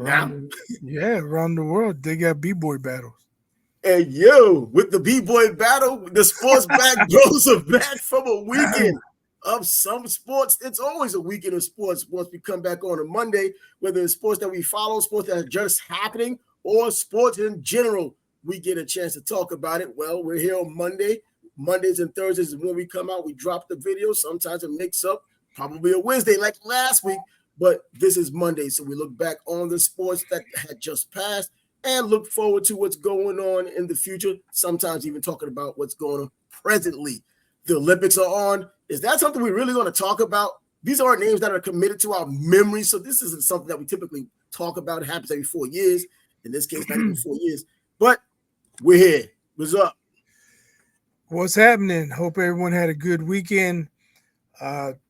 Now, Around the world, they got b-boy battles. and with the B-boy battle, the sports back bros are back from a weekend of some sports. It's always a weekend of sports once we come back on a Monday, whether it's sports that we follow, sports that are just happening, or sports in general. We get a chance to talk about it. Well, we're here on Monday. Mondays and Thursdays is when we come out. We drop the video. Sometimes it makes up probably a Wednesday like last week, but this is Monday. So we look back on the sports that had just passed and look forward to what's going on in the future, sometimes even talking about what's going on presently. The Olympics are on. Is that something we really want to talk about? These are names that are committed to our memory, so this isn't something that we typically talk about. It happens every 4 years. In this case, not even 4 years. But we're here. What's up? What's happening? Hope everyone had a good weekend.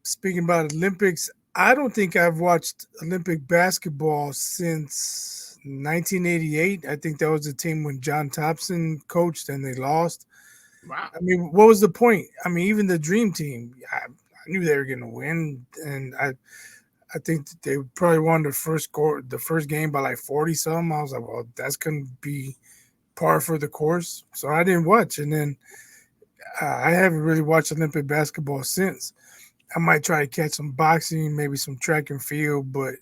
Speaking about Olympics, I don't think I've watched Olympic basketball since 1988. I think that was the team when John Thompson coached and they lost. Wow. I mean, what was the point? I mean, even the Dream Team, I knew they were going to win, and I think they probably won the first game by like 40 something. I was like, well, that's going to be par for the course. So I didn't watch, and then I haven't really watched Olympic basketball since. I might try to catch some boxing, maybe some track and field, but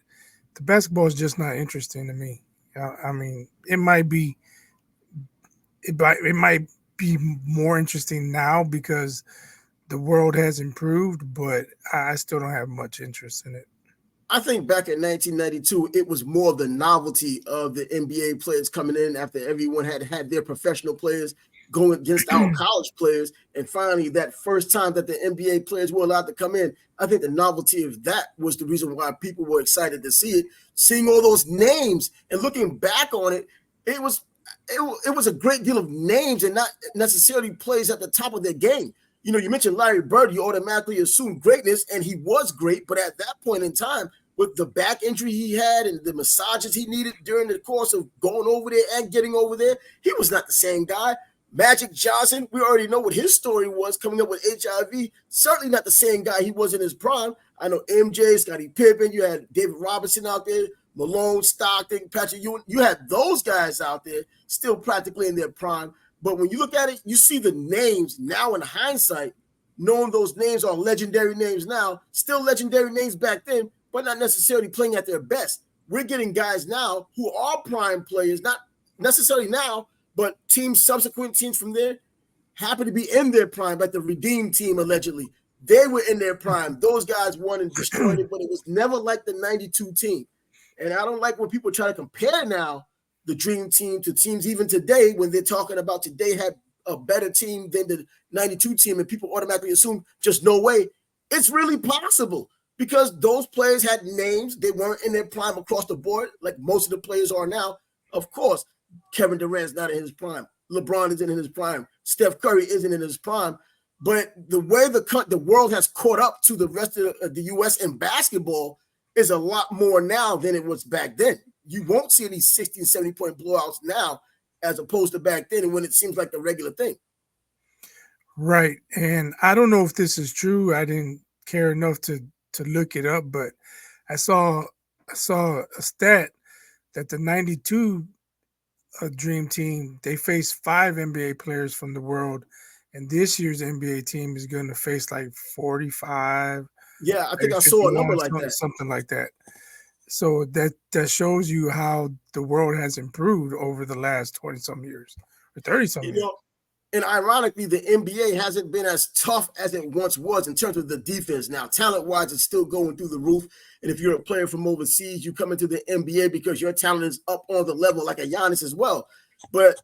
the basketball is just not interesting to me. I mean, it might be more interesting now because the world has improved, but I still don't have much interest in it. I think back in 1992, it was more of the novelty of the NBA players coming in after everyone had their professional players going against our college players. And finally, that first time that the NBA players were allowed to come in, I think the novelty of that was the reason why people were excited to see it. Seeing all those names and looking back on it, it was a great deal of names and not necessarily players at the top of their game. You know, you mentioned Larry Bird, you automatically assume greatness, and he was great. But at that point in time, with the back injury he had and the massages he needed during the course of going over there and getting over there, he was not the same guy. Magic Johnson, we already know what his story was coming up with HIV. Certainly not the same guy he was in his prime. I know MJ, Scottie Pippen, you had David Robinson out there, Malone, Stockton, Patrick Ewing. You had those guys out there still practically in their prime. But when you look at it, you see the names now in hindsight, knowing those names are legendary names now, still legendary names back then, but not necessarily playing at their best. We're getting guys now who are prime players, not necessarily now, but subsequent teams from there happen to be in their prime, like the Redeem team allegedly. They were in their prime. Those guys won and destroyed it, but it was never like the 92 team. And I don't like when people try to compare now the Dream Team to teams even today when they're talking about today had a better team than the 92 team, and people automatically assume just no way. It's really possible because those players had names. They weren't in their prime across the board like most of the players are now. Of course, Kevin Durant's not in his prime. LeBron isn't in his prime. Steph Curry isn't in his prime. But the way the world has caught up to the rest of the U.S. in basketball is a lot more now than it was back then. You won't see any 60 and 70-point blowouts now as opposed to back then and when it seems like the regular thing. Right. And I don't know if this is true. I didn't care enough to look it up, but I saw a stat that the 92 Dream Team, they faced 5 NBA players from the world, and this year's NBA team is going to face like 45. Yeah, I think I saw a number like that. Something like that. So that shows you how the world has improved over the last 20-some years or 30-some years. And ironically, the NBA hasn't been as tough as it once was in terms of the defense. Now, talent-wise, it's still going through the roof. And if you're a player from overseas, you come into the NBA because your talent is up on the level like a Giannis as well. But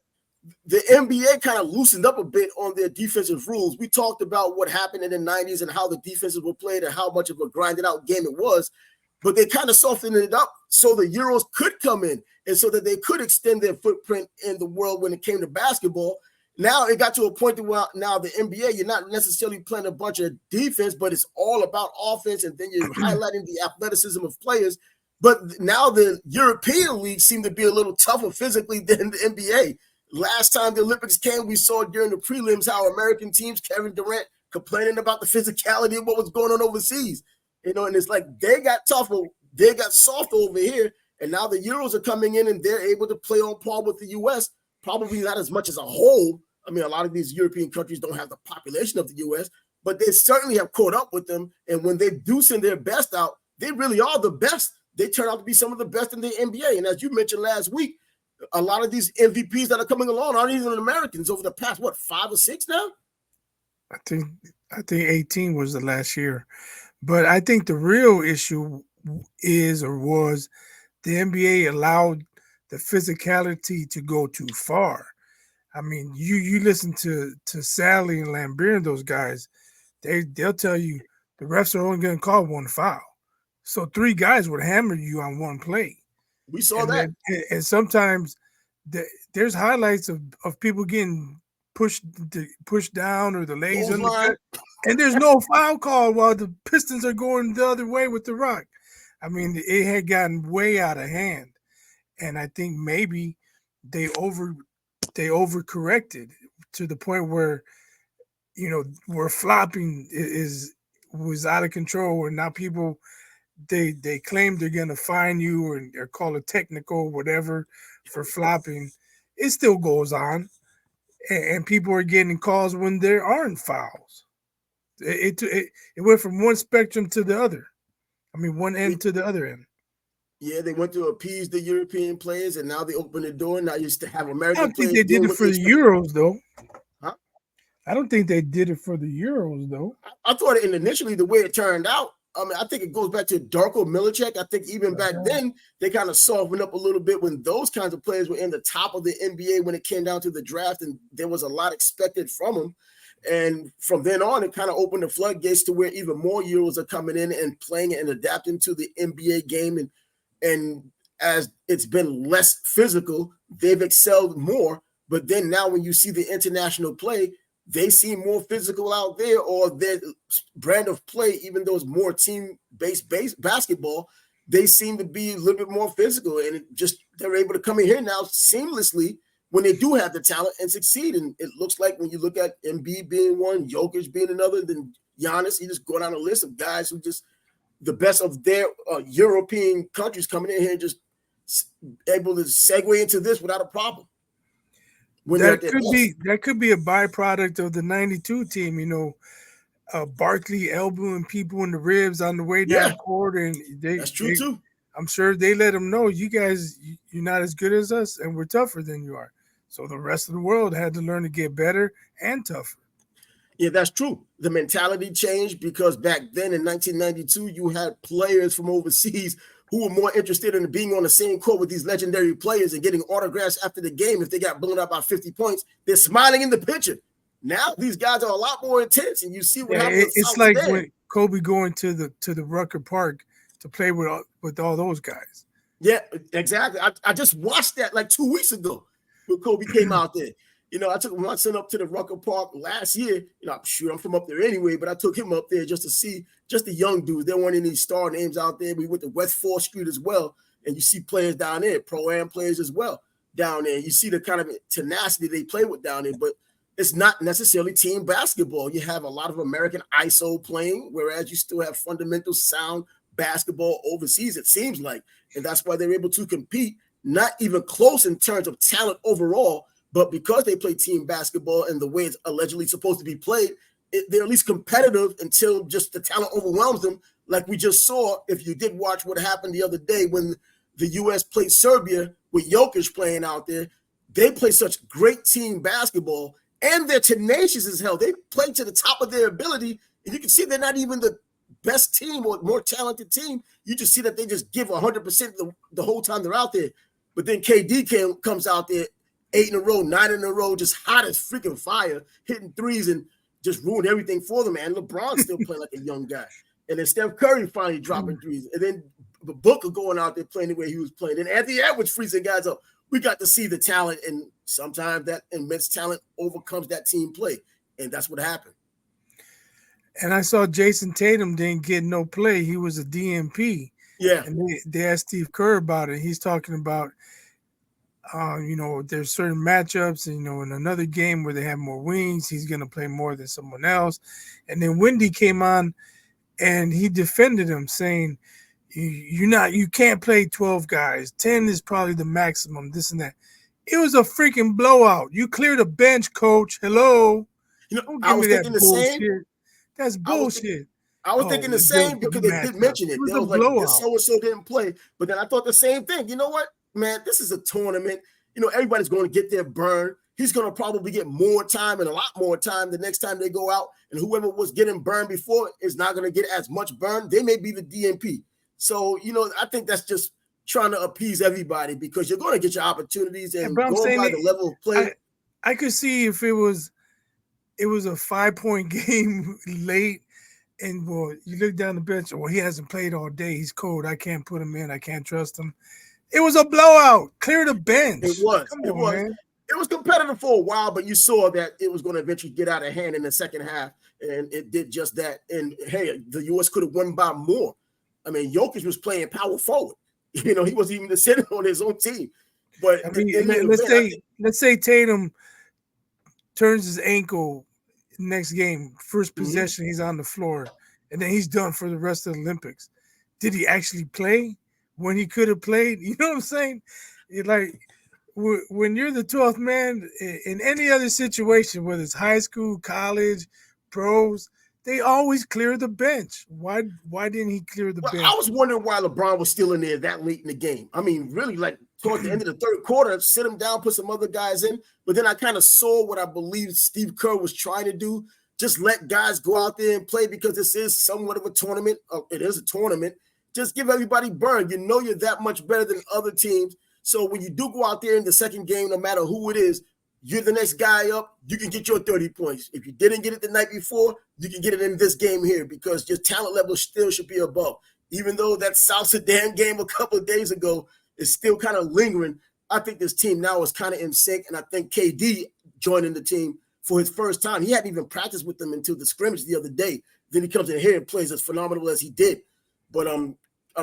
the NBA kind of loosened up a bit on their defensive rules. We talked about what happened in the 90s and how the defenses were played and how much of a grinded-out game it was. But they kind of softened it up so the Euros could come in and so that they could extend their footprint in the world when it came to basketball. Now it got to a point where now the NBA, you're not necessarily playing a bunch of defense, but it's all about offense, and then you're highlighting the athleticism of players. But now the European leagues seem to be a little tougher physically than the NBA. Last time the Olympics came, we saw during the prelims how American teams, Kevin Durant, complaining about the physicality of what was going on overseas. And it's like they got tougher, they got softer over here, And now the Euros are coming in and they're able to play on par with the US, probably not as much as a whole. I mean, a lot of these European countries don't have the population of the US, but they certainly have caught up with them. And when they do send their best out, they really are the best. They turn out to be some of the best in the NBA. And as you mentioned last week, a lot of these MVPs that are coming along aren't even Americans over the past, 5 or 6 now? I think 18 was the last year. But I think the real issue was the NBA allowed the physicality to go too far. I mean, you listen to Sally and Lambert and those guys, they'll tell you the refs are only going to call one foul. So 3 guys would hammer you on one play. We saw that. And sometimes there's highlights of people getting pushed down or the legs under, and there's no foul call while the Pistons are going the other way with the rock. I mean, it had gotten way out of hand. And I think maybe they overcorrected to the point where, where flopping was out of control, where now people they claim they're gonna fine you or call it technical, whatever, for flopping. It still goes on, and people are getting calls when there aren't fouls. It went from one spectrum to the other. I mean, one end to the other end. Yeah, they went to appease the European players, and now they open the door. Now you used to have American. I don't think they did it for the Euros, though. Huh? I don't think they did it for the Euros, though. I thought initially the way it turned out, I mean, I think it goes back to Darko Milicic. I think even back then, they kind of softened up a little bit when those kinds of players were in the top of the NBA when it came down to the draft, and there was a lot expected from them. And from then on, it kind of opened the floodgates to where even more Euros are coming in and playing and adapting to the NBA game. And as it's been less physical, they've excelled more. But then now when you see the international play, they seem more physical out there, or their brand of play, even though it's more team-based basketball, they seem to be a little bit more physical. And they're able to come in here now seamlessly when they do have the talent and succeed. And it looks like when you look at Embiid being one, Jokic being another, then Giannis, you just go down a list of guys who just the best of their European countries coming in here and just able to segue into this without a problem. That could be a byproduct of the 92 team, Barkley elbowing people in the ribs on the way down court. And that's true too. I'm sure they let them know, you guys, you're not as good as us and we're tougher than you are. So the rest of the world had to learn to get better and tougher. Yeah, that's true. The mentality changed because back then in 1992, you had players from overseas who were more interested in being on the same court with these legendary players and getting autographs after the game. If they got blown up by 50 points, they're smiling in the picture. Now these guys are a lot more intense, and you see what happens. It's like when Kobe going to the Rucker Park to play with all those guys. Yeah, exactly. I just watched that like 2 weeks ago when Kobe came out there. I took my son up to the Rucker Park last year. I'm from up there anyway, but I took him up there just to see just the young dudes. There weren't any star names out there. We went to West 4th Street as well, and you see players down there, pro-am players as well down there. You see the kind of tenacity they play with down there, but it's not necessarily team basketball. You have a lot of American ISO playing, whereas you still have fundamental sound basketball overseas, it seems like. And that's why they're able to compete, not even close in terms of talent overall, but because they play team basketball and the way it's allegedly supposed to be played, they're at least competitive until just the talent overwhelms them. Like we just saw, if you did watch what happened the other day when the U.S. played Serbia with Jokic playing out there, they play such great team basketball and they're tenacious as hell. They play to the top of their ability, and you can see they're not even the best team or more talented team. You just see that they just give 100% the whole time they're out there. But then KD comes out there 8 in a row, 9 in a row, just hot as freaking fire, hitting threes and just ruined everything for them, man. LeBron's still playing like a young guy. And then Steph Curry finally dropping threes. And then Booker going out there playing the way he was playing. And Anthony Edwards freezing guys up. We got to see the talent, and sometimes that immense talent overcomes that team play. And that's what happened. And I saw Jason Tatum didn't get no play. He was a DNP. Yeah. And they asked Steve Kerr about it. He's talking about, there's certain matchups, and, in another game where they have more wings, he's going to play more than someone else. And then Wendy came on and he defended him, saying, You can't play 12 guys. 10 is probably the maximum. This and that. It was a freaking blowout. You cleared a bench, coach. Hello. Don't I give was me that thinking the same. bullshit. That's bullshit. I was thinking the same because they did mention it. It was They a was like, this blowout. so-and-so didn't play. But then I thought the same thing. You know what, man? This is a tournament. Everybody's going to get their burn. He's going to probably get more time and a lot more time the next time they go out. And whoever was getting burned before is not going to get as much burn. They may be the DNP. So, I think that's just trying to appease everybody because you're going to get your opportunities and going by the level of play. I could see if it was a 5-point game late. And you look down the bench. Well, he hasn't played all day. He's cold. I can't put him in. I can't trust him. It was a blowout. Clear the bench. It was. Come on, man. It was competitive for a while, but you saw that it was going to eventually get out of hand in the second half, and it did just that. And hey, the U.S. could have won by more. I mean, Jokic was playing power forward. He wasn't even the center on his own team. But let's say Tatum turns his ankle next game, first possession, he's on the floor, and then he's done for the rest of the Olympics. Did he actually play when he could have played? You know what I'm saying? When you're the 12th man in any other situation, whether it's high school, college, pros, they always clear the bench. Why didn't he clear the bench? I was wondering why LeBron was still in there that late in the game. I mean, really, towards the end of the third quarter, sit him down, put some other guys in. But then I kind of saw what I believe Steve Kerr was trying to do. Just let guys go out there and play because this is somewhat of a tournament. It is a tournament. Just give everybody burn. You're that much better than other teams. So when you do go out there in the second game, no matter who it is, you're the next guy up, you can get your 30 points. If you didn't get it the night before, you can get it in this game here because your talent level still should be above. Even though that South Sudan game a couple of days ago is still kind of lingering, I think this team now is kind of in sync, and I think KD joining the team for his first time. He hadn't even practiced with them until the scrimmage the other day. Then he comes in here and plays as phenomenal as he did. But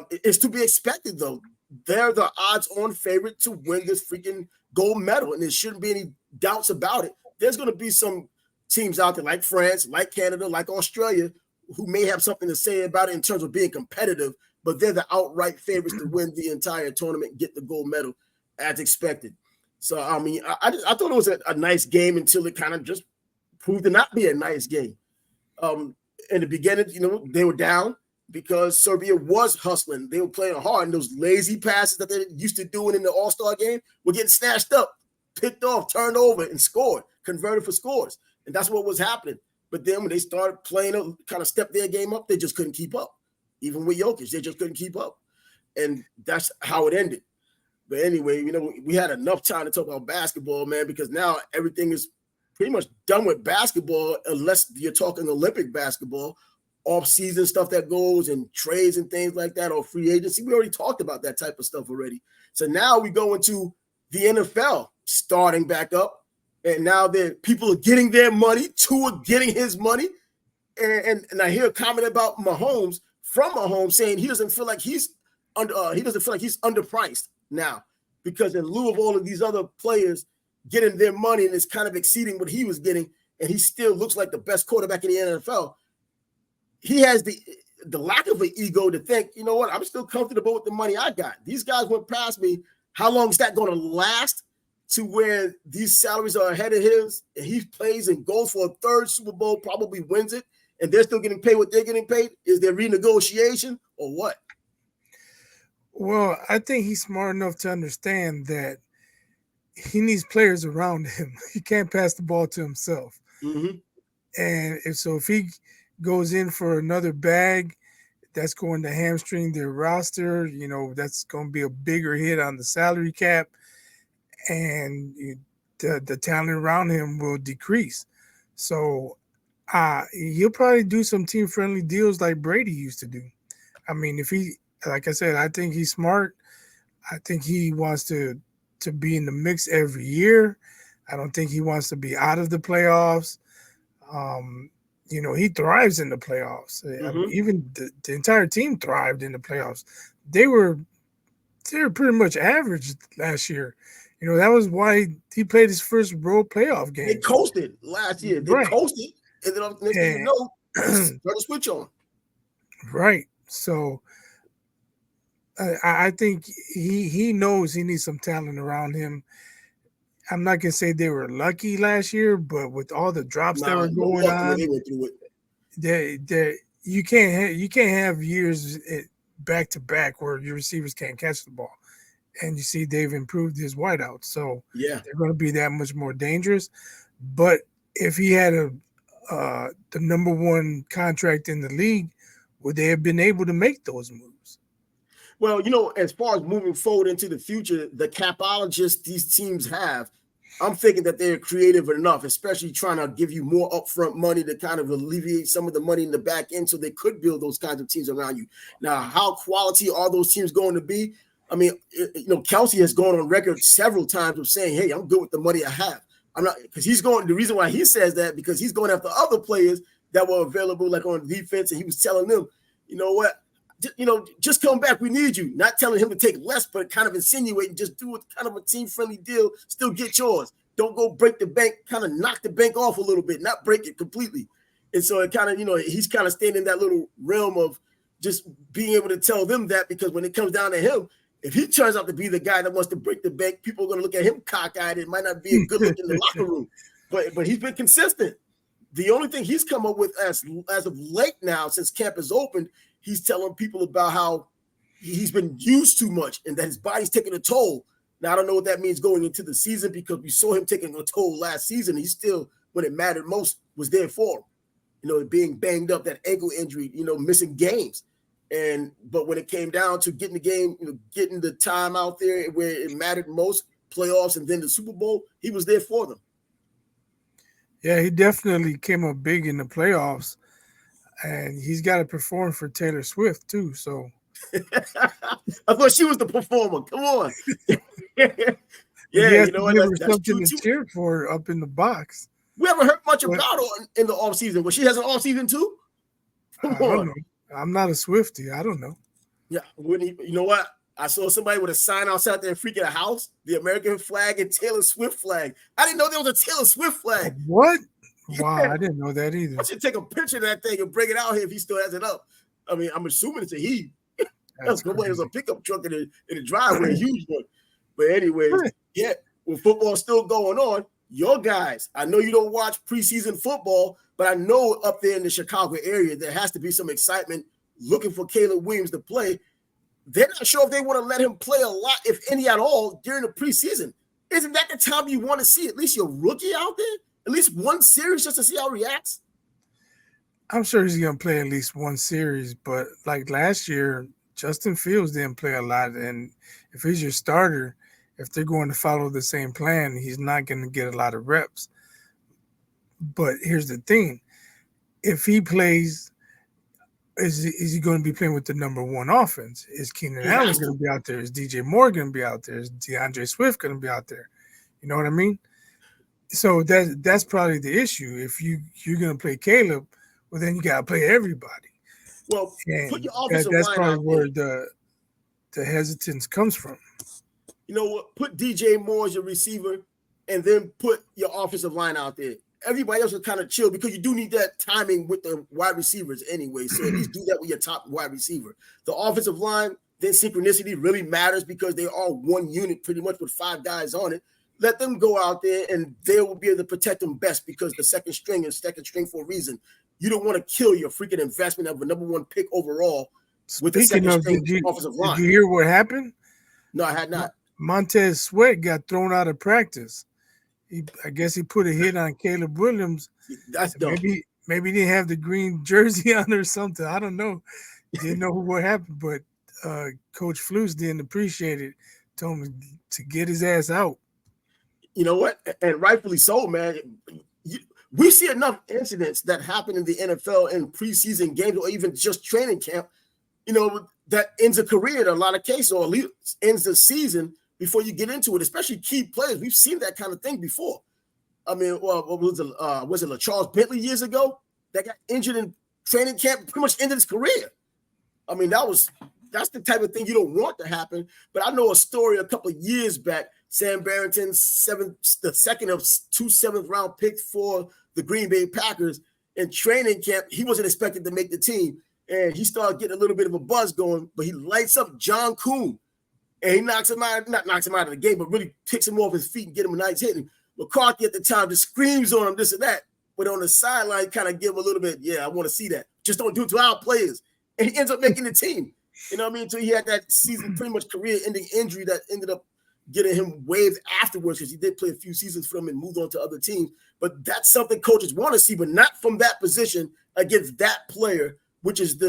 it's to be expected, though. They're the odds-on favorite to win this freaking gold medal, and there shouldn't be any doubts about it. There's going to be some teams out there like France, like Canada, like Australia, who may have something to say about it in terms of being competitive, but they're the outright favorites to win the entire tournament and get the gold medal as expected. So, I mean, I thought it was a nice game until it kind of just proved to not be a nice game. In the beginning, they were down because Serbia was hustling. They were playing hard, and those lazy passes that they used to doing in the All-Star game were getting snatched up, picked off, turned over, and scored, converted for scores. And that's what was happening. But then when they started playing, kind of stepped their game up, they just couldn't keep up. Even with Jokic, they just couldn't keep up. And that's how it ended. But anyway, we had enough time to talk about basketball, man, because now everything is pretty much done with basketball, unless you're talking Olympic basketball, off-season stuff that goes and trades and things like that, or free agency. We already talked about that type of stuff already. So now we go into the NFL starting back up, and now people are getting their money. Tua getting his money, and I hear a comment about Mahomes from Mahomes saying he doesn't feel like he's underpriced now because in lieu of all of these other players getting their money and it's kind of exceeding what he was getting, and he still looks like the best quarterback in the NFL. He has the lack of an ego to think, you know what, I'm still comfortable with the money I got. These guys went past me. How long is that going to last to where these salaries are ahead of his and he plays and goes for a third Super Bowl, probably wins it, and they're still getting paid what they're getting paid? Is there renegotiation or what? Well, I think he's smart enough to understand that he needs players around him. He can't pass the ball to himself. Mm-hmm. And if he goes in for another bag, that's going to hamstring their roster. That's going to be a bigger hit on the salary cap, and the talent around him will decrease. So he'll probably do some team-friendly deals like Brady used to do. I mean, like I said, I think he's smart. I think he wants to be in the mix every year. I don't think he wants to be out of the playoffs. He thrives in the playoffs. Mm-hmm. I mean, even the entire team thrived in the playoffs. They were pretty much average last year. That was why he played his first road playoff game. They coasted last year. They coasted, and then next thing you know, turn the switch on. Right. So I think he knows he needs some talent around him. I'm not gonna say they were lucky last year, but with all the drops that Nah, were no going luck the way on, they went through it. you can't have years back to back where your receivers can't catch the ball. And you see they've improved his wideouts, so Yeah. they're going to be that much more dangerous. But if he had the number one contract in the league, would they have been able to make those moves? Well, as far as moving forward into the future, the capologists these teams have, I'm thinking that they're creative enough, especially trying to give you more upfront money to kind of alleviate some of the money in the back end so they could build those kinds of teams around you. Now, how quality are those teams going to be? I mean, Kelsey has gone on record several times of saying, hey, I'm good with the money I have. I'm not, because the reason why he says that, because he's going after other players that were available, like on defense, and he was telling them, you know what? Just come back. We need you. Not telling him to take less, but kind of insinuating, just do it kind of a team-friendly deal. Still get yours. Don't go break the bank, kind of knock the bank off a little bit, not break it completely. And so it kind of, he's kind of staying in that little realm of just being able to tell them that, because when it comes down to him, if he turns out to be the guy that wants to break the bank, people are going to look at him cockeyed. It might not be a good look in the locker room, but he's been consistent. The only thing he's come up with as of late now, since camp is opened, he's telling people about how he's been used too much and that his body's taking a toll. Now, I don't know what that means going into the season, because we saw him taking a toll last season. He still, when it mattered most, was there for him. Being banged up, that ankle injury, missing games. But when it came down to getting the game, getting the time out there where it mattered most, playoffs and then the Super Bowl, he was there for them. Yeah, he definitely came up big in the playoffs. And he's got to perform for Taylor Swift too. So I thought she was the performer. Come on. Yeah, you know what? That's something to cheer for up in the box. We haven't heard much about her in the offseason. Well, she has an offseason too? Come on. Don't know. I'm not a Swiftie. I don't know. Yeah. You know what? I saw somebody with a sign outside there freaking a house, the American flag and Taylor Swift flag. I didn't know there was a Taylor Swift flag. What? Wow, I didn't know that either. I should take a picture of that thing and bring it out here if he still has it up. I mean, I'm assuming it's a he. That's good. There's a pickup truck in the driveway, a huge one. But anyways, yeah, with football still going on, your guys, I know you don't watch preseason football, but I know up there in the Chicago area, there has to be some excitement looking for Caleb Williams to play. They're not sure if they want to let him play a lot, if any at all, during the preseason. Isn't that the time you want to see at least your rookie out there? At least one series just to see how he reacts? I'm sure he's going to play at least one series, but like last year, Justin Fields didn't play a lot. And if he's your starter, if they're going to follow the same plan, he's not going to get a lot of reps. But here's the thing. If he plays, is he going to be playing with the number one offense? Is Keenan Allen going to be out there? Is DJ Moore going to be out there? Is DeAndre Swift going to be out there? You know what I mean? So that's probably the issue. If you're going to play Caleb, well, then you got to play everybody. Well, put your offensive that's line probably out where there. The hesitance comes from. You know what? Put DJ Moore as your receiver, and then put your offensive line out there. Everybody else will kind of chill, because you do need that timing with the wide receivers anyway. So at least do that with your top wide receiver. The offensive line, then synchronicity really matters, because they are one unit pretty much with 5 guys on it. Let them go out there, and they will be able to protect them best, because the second string is second string for a reason. You don't want to kill your freaking investment of a number 1 pick overall with the second string offensive line. Did you hear what happened? No, I had not. Montez Sweat got thrown out of practice. I guess he put a hit on Caleb Williams. That's dumb. Maybe he didn't have the green jersey on or something. I don't know. Didn't know what happened, but Coach Flus didn't appreciate it. Told him to get his ass out. You know what? And rightfully so, man. We see enough incidents that happen in the NFL in preseason games, or even just training camp, that ends a career in a lot of cases, or at least ends the season before you get into it, especially key players. We've seen that kind of thing before. I mean, what was it Charles Bentley years ago that got injured in training camp, pretty much ended his career? I mean, that's the type of thing you don't want to happen. But I know a story a couple of years back. Sam Barrington, the second of 2 7th-round picks for the Green Bay Packers in training camp. He wasn't expected to make the team. and he started getting a little bit of a buzz going, but he lights up John Kuhn, and he knocks him out, not knocks him out of the game, but really picks him off his feet and get him a nice hit. And McCarthy at the time just screams on him, this and that, but on the sideline, kind of give him a little bit, I want to see that. Just don't do it to our players. And he ends up making the team. You know what I mean? So he had that season, pretty much career-ending injury that ended up getting him waived afterwards because he did play a few seasons for them and moved on to other teams. But that's something coaches want to see, but not from that position against that player, which is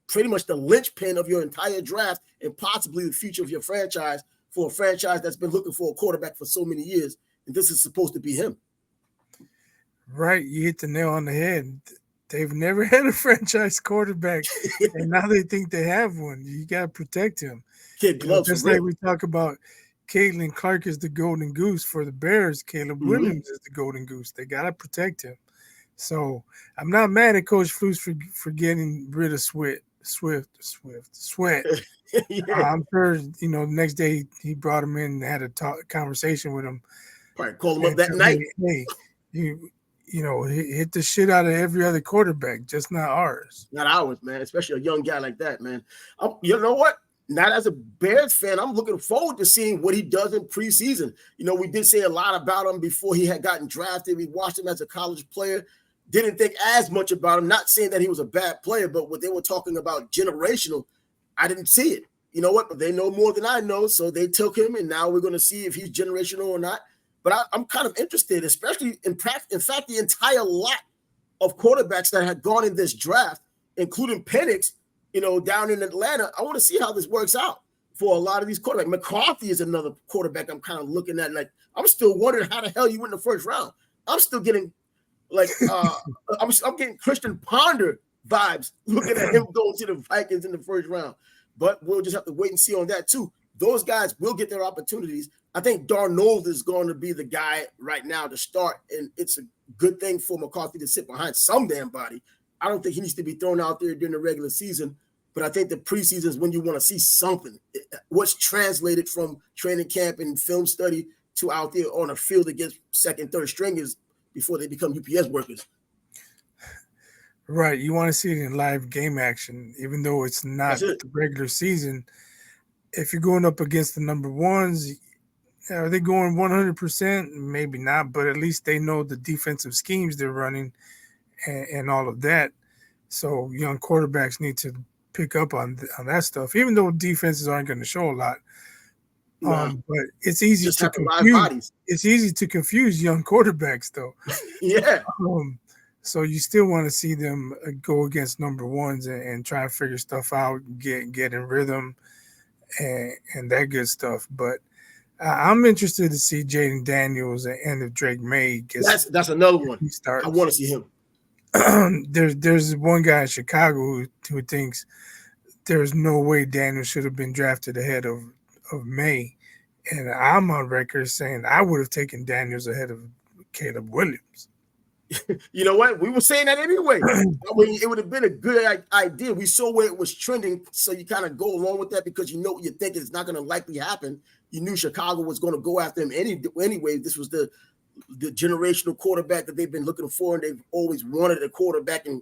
pretty much the linchpin of your entire draft and possibly the future of your franchise for a franchise that's been looking for a quarterback for so many years. And this is supposed to be him. Right. You hit the nail on the head. They've never had a franchise quarterback, and now they think they have one. You got to protect him. Kid gloves, just like we talk about Caitlin Clark is the golden goose for the Bears. Caleb Williams is the golden goose. They got to protect him. So I'm not mad at Coach Flus for getting rid of Sweat. I'm sure, the next day he brought him in and had a conversation with him. Probably called him up that night. Hey, hit the shit out of every other quarterback, just not ours. Not ours, man, especially a young guy like that, man. You know what? Not as a Bears fan, I'm looking forward to seeing what he does in preseason. We did say a lot about him before he had gotten drafted. We watched him as a college player. Didn't think as much about him. Not saying that he was a bad player, but what they were talking about generational, I didn't see it. You know what? But they know more than I know, so they took him, and now we're going to see if he's generational or not. But I'm kind of interested, especially in fact, the entire lot of quarterbacks that had gone in this draft, including Penix, down in Atlanta. I want to see how this works out for a lot of these quarterbacks. McCarthy is another quarterback I'm kind of looking at. Like, I'm still wondering how the hell you went in the first round. I'm still getting I'm getting Christian Ponder vibes looking at him going to the Vikings in the first round. But we'll just have to wait and see on that too. Those guys will get their opportunities. I think Darnold is going to be the guy right now to start, and it's a good thing for McCarthy to sit behind some damn body. I don't think he needs to be thrown out there during the regular season, but I think the preseason is when you want to see something. What's translated from training camp and film study to out there on a field against second, third stringers before they become UPS workers. Right. You want to see it in live game action, even though it's not the regular season. If you're going up against the number ones, are they going 100%? Maybe not, but at least they know the defensive schemes they're running and all of that. So young quarterbacks need to pick up on that stuff, even though defenses aren't going to show a lot. But it's easy to confuse. It's easy to confuse young quarterbacks, though. Yeah. So you still want to see them go against number ones and try to figure stuff out, get in rhythm, and that good stuff. But I'm interested to see Jaden Daniels and if Drake May gets. That's another one. I want to see him. There's one guy in Chicago who thinks there's no way Daniels should have been drafted ahead of May, and I'm on record saying I would have taken Daniels ahead of Caleb Williams. You know what? We were saying that anyway. It would have been a good idea. We saw where it was trending, so you kind of go along with that because you know what you're thinking is not going to likely happen. You knew Chicago was going to go after him anyway. This was the generational quarterback that they've been looking for, and they've always wanted a quarterback, and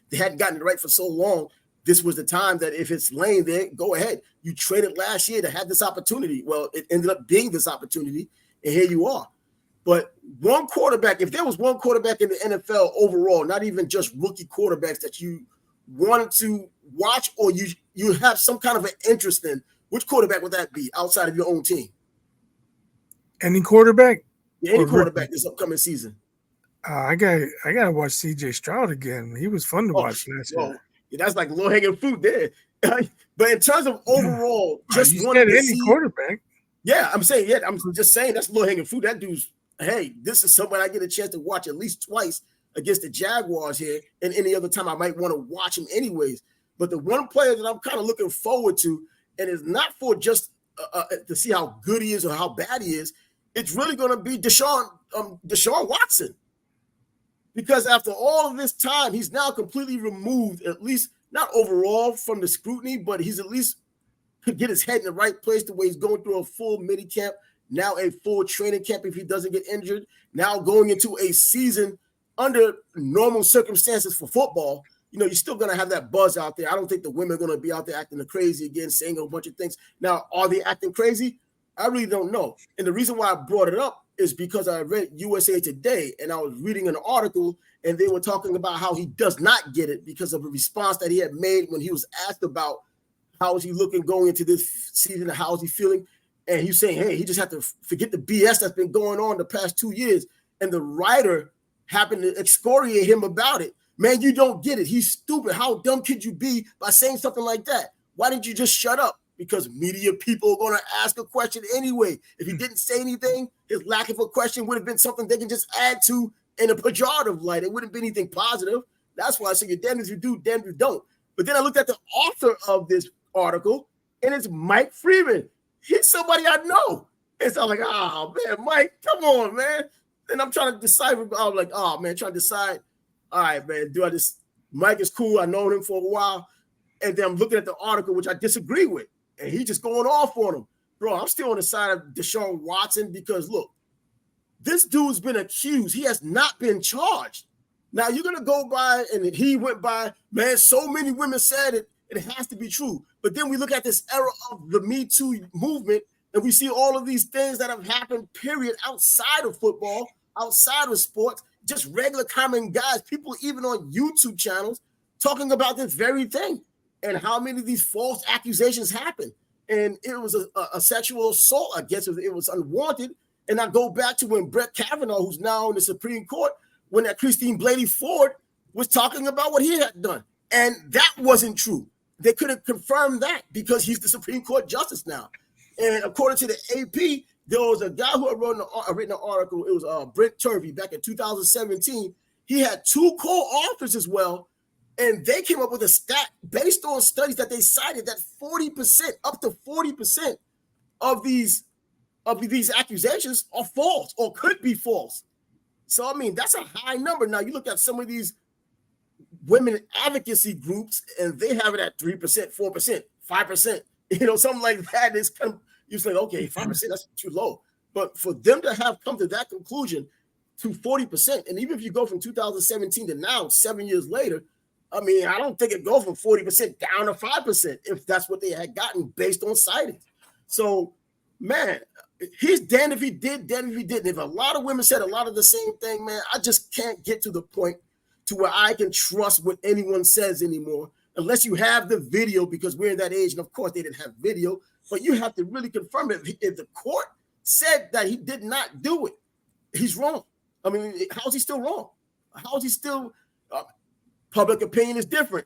they hadn't gotten it right for so long. This was the time that if it's laying there, go ahead. You traded last year to have this opportunity. Well, it ended up being this opportunity, and here you are. But one quarterback, if there was one quarterback in the NFL overall, not even just rookie quarterbacks that you wanted to watch or you have some kind of an interest in, which quarterback would that be outside of your own team? Any quarterback? Yeah, any quarterback this upcoming season. I gotta watch CJ Stroud again. He was fun to watch last year. Yeah, that's like low-hanging fruit there. But in terms of overall, just you said any quarterback. Yeah, I'm saying, I'm just saying that's low-hanging fruit. That dude's, hey, this is someone I get a chance to watch at least twice against the Jaguars here, and any other time I might want to watch him anyways. But the one player that I'm kind of looking forward to, and it's not for just to see how good he is or how bad he is, it's really going to be Deshaun Watson. Because after all of this time, he's now completely removed, at least not overall from the scrutiny, but he's at least could get his head in the right place the way he's going through a full mini camp, now a full training camp if he doesn't get injured, now going into a season under normal circumstances for football. you're still going to have that buzz out there. I don't think the women are going to be out there acting crazy again, saying a bunch of things. Now, are they acting crazy? I really don't know. And the reason why I brought it up is because I read USA Today, and I was reading an article, and they were talking about how he does not get it because of a response that he had made when he was asked about how is he looking going into this season and how is he feeling. And he's saying, hey, he just had to forget the BS that's been going on the past 2 years. And the writer happened to excoriate him about it. Man, you don't get it. He's stupid. How dumb could you be by saying something like that? Why didn't you just shut up? Because media people are going to ask a question anyway. If he didn't say anything, his lack of a question would have been something they can just add to in a pejorative light. It wouldn't be anything positive. That's why I say you're damned if you do, damned if you don't. But then I looked at the author of this article, and it's Mike Freeman. He's somebody I know. And so I'm like, oh, man, Mike, come on, man. And I'm trying to decide. I'm like, oh, man, trying to decide. All right, man, do I just – Mike is cool. I known him for a while. And then I'm looking at the article, which I disagree with. And he's just going off on him. Bro, I'm still on the side of Deshaun Watson because, look, this dude's been accused. He has not been charged. Now, you're going to go by, and he went by, man, so many women said it. It has to be true. But then we look at this era of the Me Too movement, and we see all of these things that have happened, period, outside of football, outside of sports, just regular common guys, people even on YouTube channels talking about this very thing and how many of these false accusations happen. And it was a sexual assault, I guess it was unwanted. And I go back to when Brett Kavanaugh, who's now in the Supreme Court, when that Christine Blasey Ford was talking about what he had done. And that wasn't true. They couldn't confirm that because he's the Supreme Court justice now. And according to the AP, there was a guy who had written an article. It was Brent Turvey back in 2017. He had 2 co-authors as well. And they came up with a stat based on studies that they cited that 40%, up to 40% of these accusations are false or could be false. So, I mean, that's a high number. Now, you look at some of these women advocacy groups, and they have it at 3%, 4%, 5%, something like that. Is kind of, you say, okay, 5%, that's too low. But for them to have come to that conclusion to 40%, and even if you go from 2017 to now, 7 years later, I mean, I don't think it goes from 40% down to 5% if that's what they had gotten based on sightings. So, man, he's damned if he did, damned if he didn't. If a lot of women said a lot of the same thing, man, I just can't get to the point to where I can trust what anyone says anymore, unless you have the video, because we're in that age, and of course they didn't have video, but you have to really confirm it. If the court said that he did not do it, he's wrong. I mean, how is he still wrong? How is he still public opinion is different.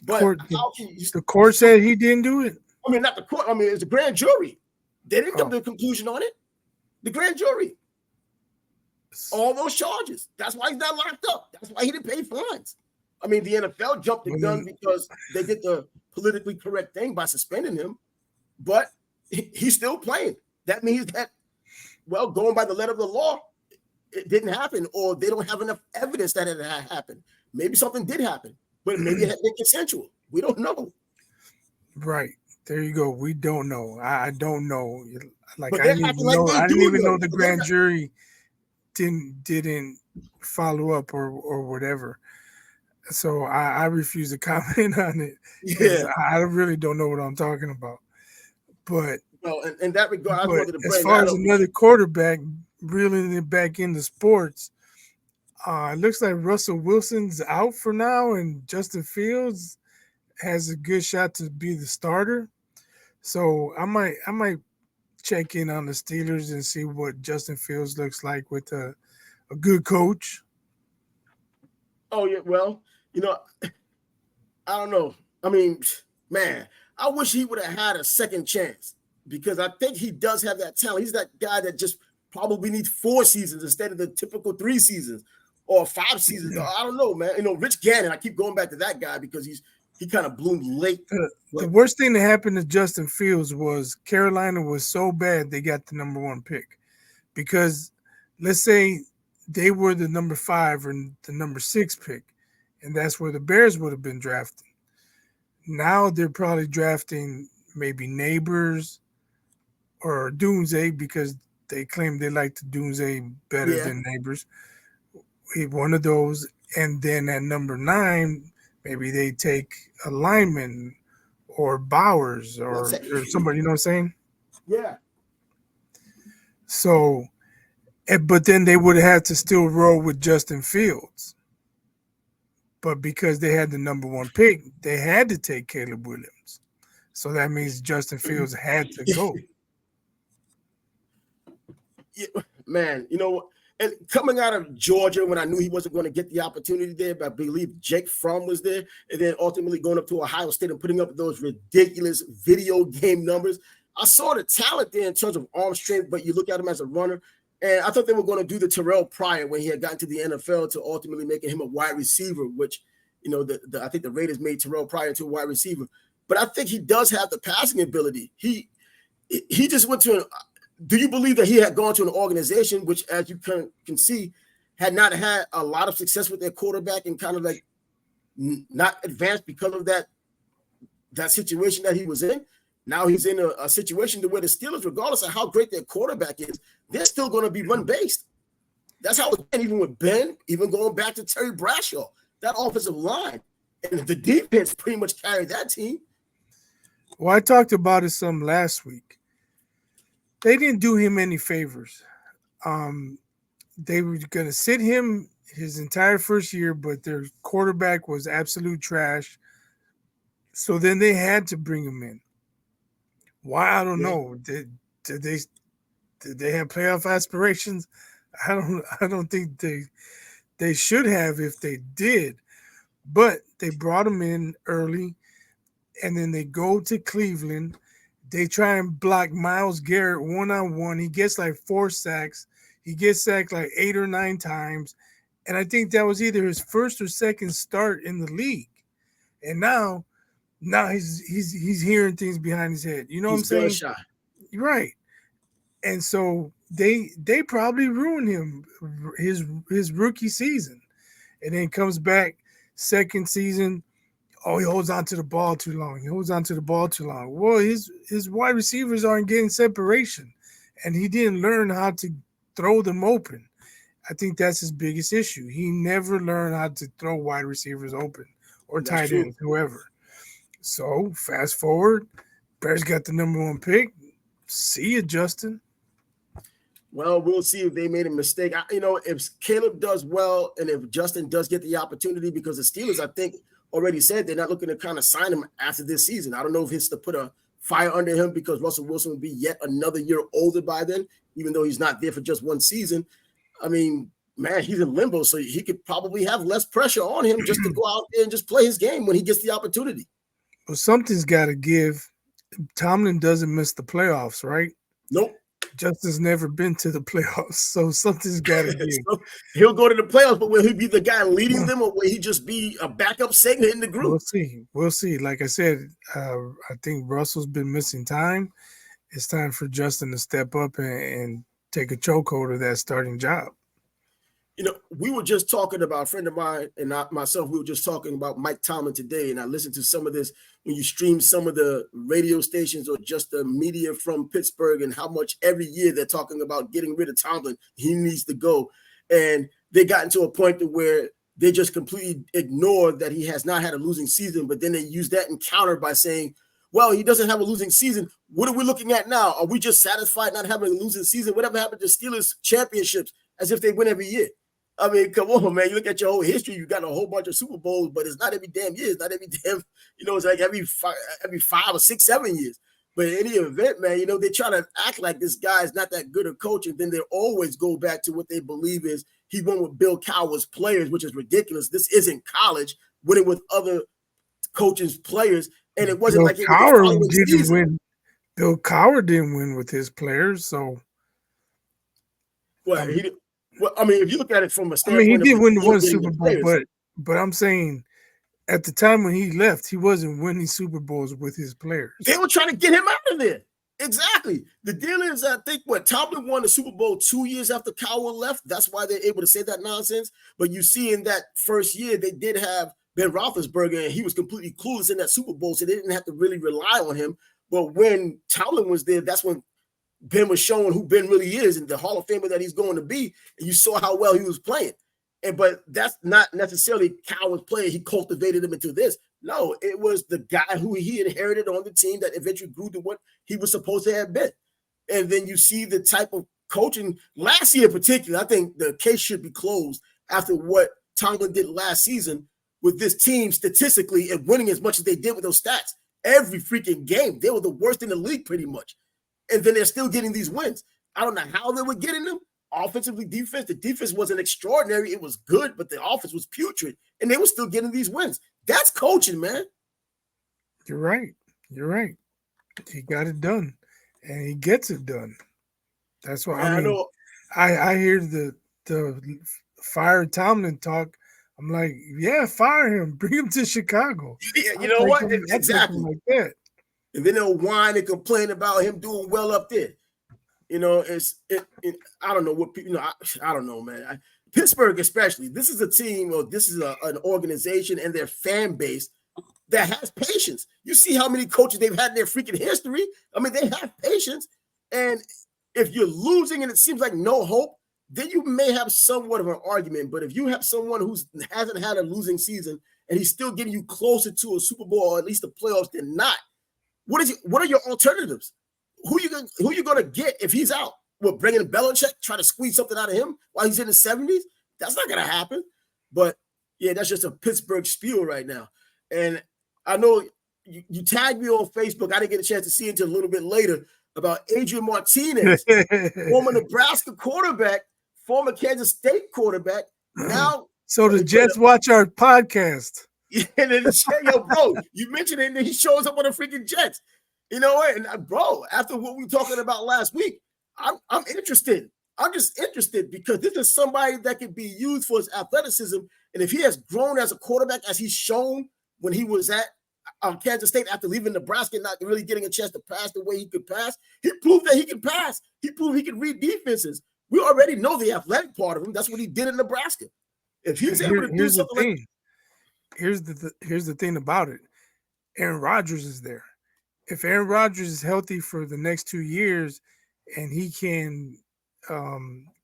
But the court said he didn't do it. I mean, not the court. I mean, it's the grand jury. They didn't come to a conclusion on it. The grand jury. All those charges. That's why he's not locked up. That's why he didn't pay fines. I mean, the NFL jumped the gun because they did the politically correct thing by suspending him, but he's still playing. That means that, well, going by the letter of the law, it didn't happen, or they don't have enough evidence that it had happened. Maybe something did happen, but maybe it had been consensual. We don't know. Right. There you go. We don't know. I don't know. Like I didn't even know the grand jury didn't follow up or whatever. So I refuse to comment on it. Yeah, I really don't know what I'm talking about. But in that regard, I wanted to bring as far as another quarterback reeling it back into sports, it looks like Russell Wilson's out for now, and Justin Fields has a good shot to be the starter. So I might check in on the Steelers and see what Justin Fields looks like with a good coach. Oh yeah, well, I don't know. I mean, man, I wish he would have had a second chance because I think he does have that talent. He's that guy that just probably needs 4 seasons instead of the typical 3 seasons or 5 seasons. Yeah. I don't know, man. Rich Gannon, I keep going back to that guy because he kind of bloomed late. The worst thing that happened to Justin Fields was Carolina was so bad they got the number 1 pick. Because let's say they were the number 5 or the number 6 pick, and that's where the Bears would have been drafting. Now they're probably drafting maybe Neighbors or Doomsday because they claim they like the Doomsday better than Neighbors. One of those, and then at number 9, Maybe they take a lineman or Bowers or somebody, you know what I'm saying? Yeah. So, but then they would have to still roll with Justin Fields. But because they had the number 1 pick, they had to take Caleb Williams. So that means Justin Fields had to go. Yeah, man, you know, and coming out of Georgia when I knew he wasn't going to get the opportunity there, but I believe Jake Fromm was there, and then ultimately going up to Ohio State and putting up those ridiculous video game numbers. I saw the talent there in terms of arm strength, but you look at him as a runner, and I thought they were going to do the Terrell Pryor when he had gotten to the NFL to ultimately making him a wide receiver, which, you know, I think the Raiders made Terrell Pryor into a wide receiver. But I think he does have the passing ability. He just went to do you believe that he had gone to an organization which, as you can see, had not had a lot of success with their quarterback and kind of like not advanced because of that situation that he was in? Now he's in a situation to where the Steelers, regardless of how great their quarterback is, they're still going to be run-based. That's how it's been, even with Ben, even going back to Terry Bradshaw, that offensive line. And the defense pretty much carried that team. Well, I talked about it some last week. They didn't do him any favors. They were going to sit him his entire first year, but their quarterback was absolute trash. So then they had to bring him in. Why? I don't know. Did they have playoff aspirations? I don't think they should have if they did. But they brought him in early, and then they go to Cleveland. They try and block Myles Garrett one-on-one. He gets like 4 sacks. He gets sacked like 8 or 9 times. And I think that was either his first or second start in the league. And now he's hearing things behind his head. You know what I'm saying? Shy. Right. And so they probably ruined him his rookie season. And then comes back second season. Oh, he holds on to the ball too long. Well, his wide receivers aren't getting separation, and he didn't learn how to throw them open. I think that's his biggest issue. He never learned how to throw wide receivers open or tight ends, whoever. So fast forward, Bears got the number 1 pick. See you, Justin. Well, we'll see if they made a mistake. If Caleb does well and if Justin does get the opportunity, because the Steelers, I think, already said they're not looking to kind of sign him after this season. I don't know if it's to put a fire under him because Russell Wilson will be yet another year older by then, even though he's not there for just 1 season. I mean, man, he's in limbo, so he could probably have less pressure on him just to go out there and just play his game when he gets the opportunity. Well, something's got to give. Tomlin doesn't miss the playoffs, right? Nope. Justin's never been to the playoffs, so something's got to give. So he'll go to the playoffs, but will he be the guy leading them, or will he just be a backup segment in the group? We'll see. Like I said, I think Russell's been missing time. It's time for Justin to step up and take a chokehold of that starting job. You know, we were just talking about, a friend of mine and myself, we were just talking about Mike Tomlin today, and I listened to some of this when you stream some of the radio stations or just the media from Pittsburgh and how much every year they're talking about getting rid of Tomlin. He needs to go. And they got into a point to where they just completely ignore that he has not had a losing season, but then they use that in counter by saying, well, he doesn't have a losing season. What are we looking at now? Are we just satisfied not having a losing season? Whatever happened to Steelers championships as if they win every year? I mean, come on, man. You look at your whole history, you got a whole bunch of Super Bowls, but it's not every damn year. It's not every damn, it's like every 5 or 6, 7 years. But in any event, man, they try to act like this guy is not that good a coach, and then they always go back to what they believe is he won with Bill Cowher's players, which is ridiculous. This isn't college, winning with other coaches' players, and it wasn't Bill Cowher didn't win. Bill Cowher didn't win with his players, so. Well, he did. Well, I mean, if you look at it from a standpoint, he did win the 1 Super Bowl, but I'm saying at the time when he left, he wasn't winning Super Bowls with his players. They were trying to get him out of there. Exactly. The deal is, I think, Tomlin won the Super Bowl 2 years after Cowher left. That's why they're able to say that nonsense. But you see in that first year, they did have Ben Roethlisberger, and he was completely clueless in that Super Bowl, so they didn't have to really rely on him. But when Tomlin was there, that's when Ben was showing who Ben really is and the Hall of Famer that he's going to be. And you saw how well he was playing. But that's not necessarily Coward's play. He cultivated him into this. No, it was the guy who he inherited on the team that eventually grew to what he was supposed to have been. And then you see the type of coaching last year in particular. I think the case should be closed after what Tomlin did last season with this team statistically and winning as much as they did with those stats. Every freaking game, they were the worst in the league pretty much. And then they're still getting these wins. I don't know how they were getting them. Offensively, defense, the defense wasn't extraordinary. It was good, but the offense was putrid, and they were still getting these wins. That's coaching, man. You're right. You're right. He got it done, and he gets it done. That's why I hear the fire Tomlin talk. I'm like, yeah, fire him, bring him to Chicago. Yeah, you know what? Exactly like that. And then they'll whine and complain about him doing well up there. You know, I don't know what people, I don't know, man. Pittsburgh, especially, this is a team, or this is an organization and their fan base that has patience. You see how many coaches they've had in their freaking history. I mean, they have patience. And if you're losing and it seems like no hope, then you may have somewhat of an argument. But if you have someone who hasn't had a losing season and he's still getting you closer to a Super Bowl or at least the playoffs than not, what are your alternatives? Who you gonna get if he's out? What, bringing Belichick, try to squeeze something out of him while he's in his 70s? That's not gonna happen. But yeah, that's just a Pittsburgh spiel right now. And I know you tagged me on Facebook. I didn't get a chance to see it until a little bit later about Adrian Martinez, former Nebraska quarterback, former Kansas State quarterback. Now, so the Jets watch our podcast. Yeah, and then yo, bro, you mentioned it, and he shows up on the freaking Jets. You know what? And bro, after what we were talking about last week, I'm interested. I'm just interested because this is somebody that can be used for his athleticism. And if he has grown as a quarterback, as he's shown when he was at Kansas State after leaving Nebraska, not really getting a chance to pass the way he could pass, he proved that he can pass. He proved he can read defenses. We already know the athletic part of him. That's what he did in Nebraska. If he's able to do something like here's the thing about it. Aaron Rodgers is there. If Aaron Rodgers is healthy for the next 2 years and he can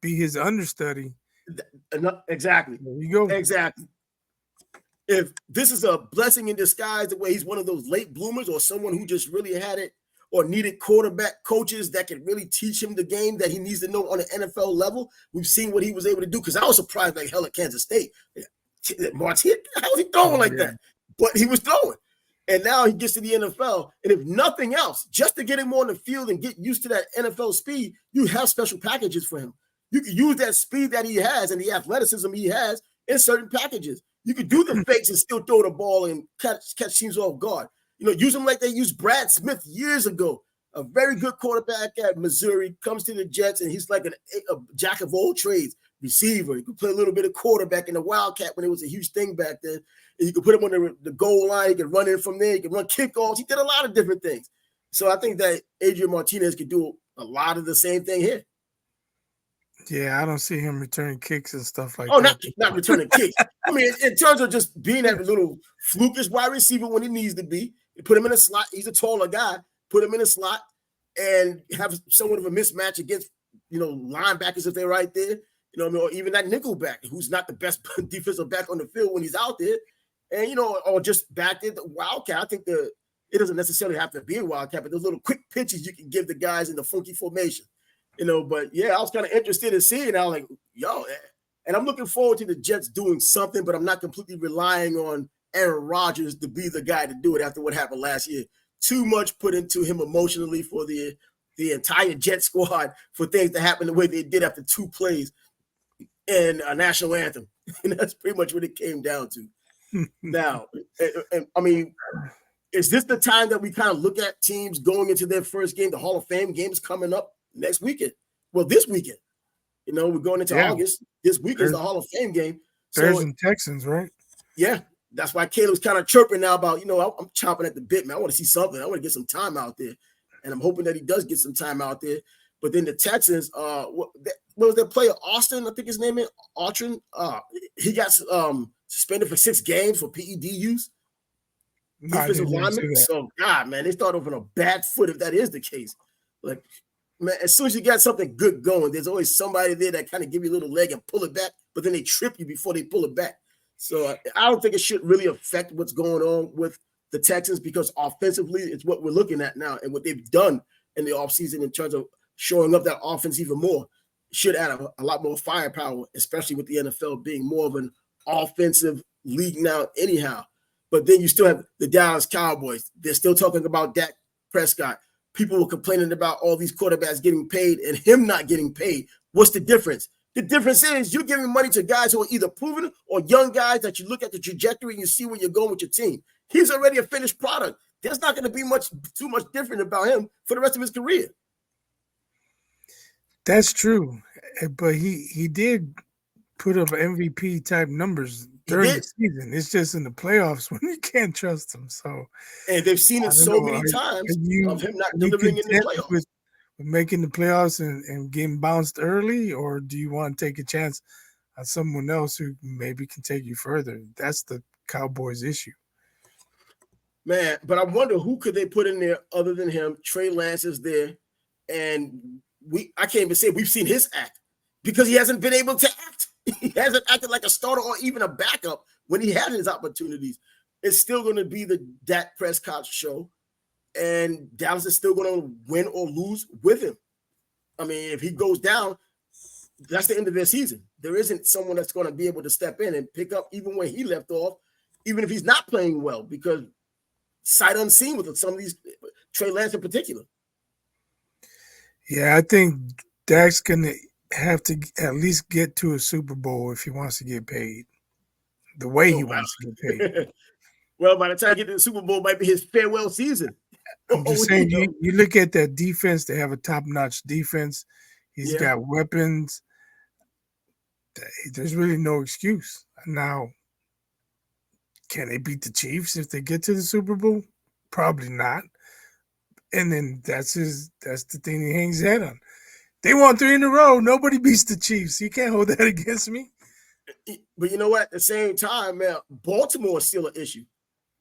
be his understudy. Exactly. There you go. Exactly. If this is a blessing in disguise, the way he's one of those late bloomers or someone who just really had it or needed quarterback coaches that can really teach him the game that he needs to know on an NFL level, we've seen what he was able to do. Because I was surprised like hell at Kansas State. Martin, how was he throwing like that? But he was throwing. And now he gets to the NFL. And if nothing else, just to get him on the field and get used to that NFL speed, you have special packages for him. You can use that speed that he has and the athleticism he has in certain packages. You could do the fakes and still throw the ball and catch teams off guard. You know, use him like they used Brad Smith years ago. A very good quarterback at Missouri, comes to the Jets, and he's like a jack of all trades. Receiver. He could play a little bit of quarterback in the Wildcat when it was a huge thing back then. And you could put him on the goal line. He could run in from there. He could run kickoffs. He did a lot of different things. So I think that Adrian Martinez could do a lot of the same thing here. Yeah, I don't see him returning kicks and stuff like that. Oh, not returning kicks. I mean, in terms of just being that little flukish wide receiver when he needs to be, you put him in a slot. He's a taller guy. Put him in a slot and have somewhat of a mismatch against, linebackers if they're right there. Or even that nickel back, who's not the best defensive back on the field when he's out there. And, or just back there, the Wildcat. I think it doesn't necessarily have to be a Wildcat, but those little quick pitches you can give the guys in the funky formation. But yeah, I was kind of interested in seeing. I was like, and I'm looking forward to the Jets doing something, but I'm not completely relying on Aaron Rodgers to be the guy to do it after what happened last year. Too much put into him emotionally for the entire Jet squad for things to happen the way they did after 2 plays and a national anthem. And that's pretty much what it came down to. Now, and I mean, is this the time that we kind of look at teams going into their first game? The Hall of Fame games coming up next weekend. Well, this weekekend. We're going into August. This week is the Hall of Fame game. Bears and Texans, right? Yeah. That's why Caleb's kind of chirping now about, I'm chomping at the bit, man. I want to see something. I want to get some time out there. And I'm hoping that he does get some time out there. But then the Texans, what was their player? Austin, I think his name is Autrin. He got suspended for 6 games for PED use. Defensive lineman. So, God, man, they start off on a bad foot if that is the case. Like, Man, as soon as you got something good going, there's always somebody there that kind of give you a little leg and pull it back, but then they trip you before they pull it back. So I don't think it should really affect what's going on with the Texans because offensively, it's what we're looking at now and what they've done in the offseason in terms of showing up that offense even more. Should add a lot more firepower, especially with the NFL being more of an offensive league now anyhow. But then you still have the Dallas Cowboys. They're still talking about Dak Prescott. People were complaining about all these quarterbacks getting paid and him not getting paid. What's the difference? The difference is you're giving money to guys who are either proven or young guys that you look at the trajectory and you see where you're going with your team. He's already a finished product. There's not going to be too much different about him for the rest of his career. That's true, but he did put up MVP type numbers during the season. It's just in the playoffs when you can't trust him. So, and they've seen it so many times of him not delivering in the playoffs. With making the playoffs and getting bounced early, or do you want to take a chance on someone else who maybe can take you further? That's the Cowboys' issue. Man, but I wonder who could they put in there other than him. Trey Lance is there, and I can't even say we've seen his act because he hasn't been able to act. He hasn't acted like a starter or even a backup when he had his opportunities. It's still going to be the Dak Prescott show, and Dallas is still going to win or lose with him. I mean, if he goes down, that's the end of their season. There isn't someone that's going to be able to step in and pick up even when he left off, even if he's not playing well, because sight unseen with some of these, Trey Lance in particular. Yeah, I think Dak's going to have to at least get to a Super Bowl if he wants to get paid the way he wants to get paid. Well, by the time he gets to the Super Bowl, it might be his farewell season. I'm just saying, you look at that defense, they have a top-notch defense. He's got weapons. There's really no excuse. Now, can they beat the Chiefs if they get to the Super Bowl? Probably not. And then that's the thing he hangs his head on. They won 3 in a row. Nobody beats the Chiefs. You can't hold that against me. But you know what? At the same time, man, Baltimore is still an issue.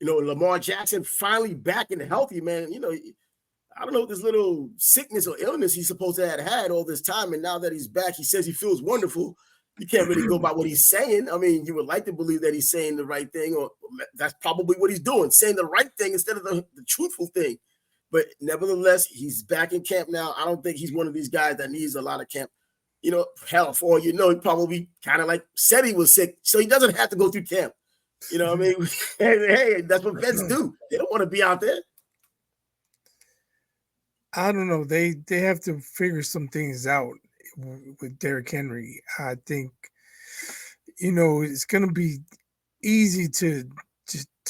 You know, Lamar Jackson finally back and healthy, man. You know, I don't know what this little sickness or illness he's supposed to have had all this time. And now that he's back, he says he feels wonderful. You can't really go by what he's saying. I mean, you would like to believe that he's saying the right thing, or that's probably what he's doing, saying the right thing instead of the truthful thing. But nevertheless, he's back in camp now. I don't think he's one of these guys that needs a lot of camp. You know, hell, for all you know, he probably kind of like said he was sick, so he doesn't have to go through camp. You know what I mean? Hey, that's what vets do. They don't want to be out there. I don't know. They have to figure some things out with Derrick Henry. I think, you know, it's going to be easy to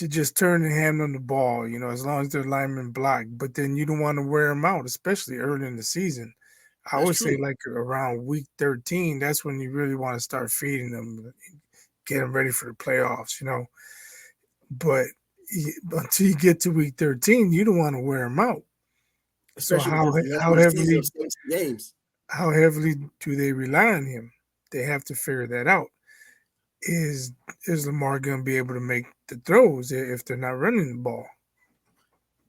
just turn the hand on the ball, you know, as long as their linemen block. But then you don't want to wear them out, especially early in the season. I would say like around week 13, that's when you really want to start feeding them, get them ready for the playoffs, you know. But until you get to week 13, you don't want to wear them out. Especially so how heavily do they rely on him? They have to figure that out. Is Lamar going to be able to make the throws if they're not running the ball?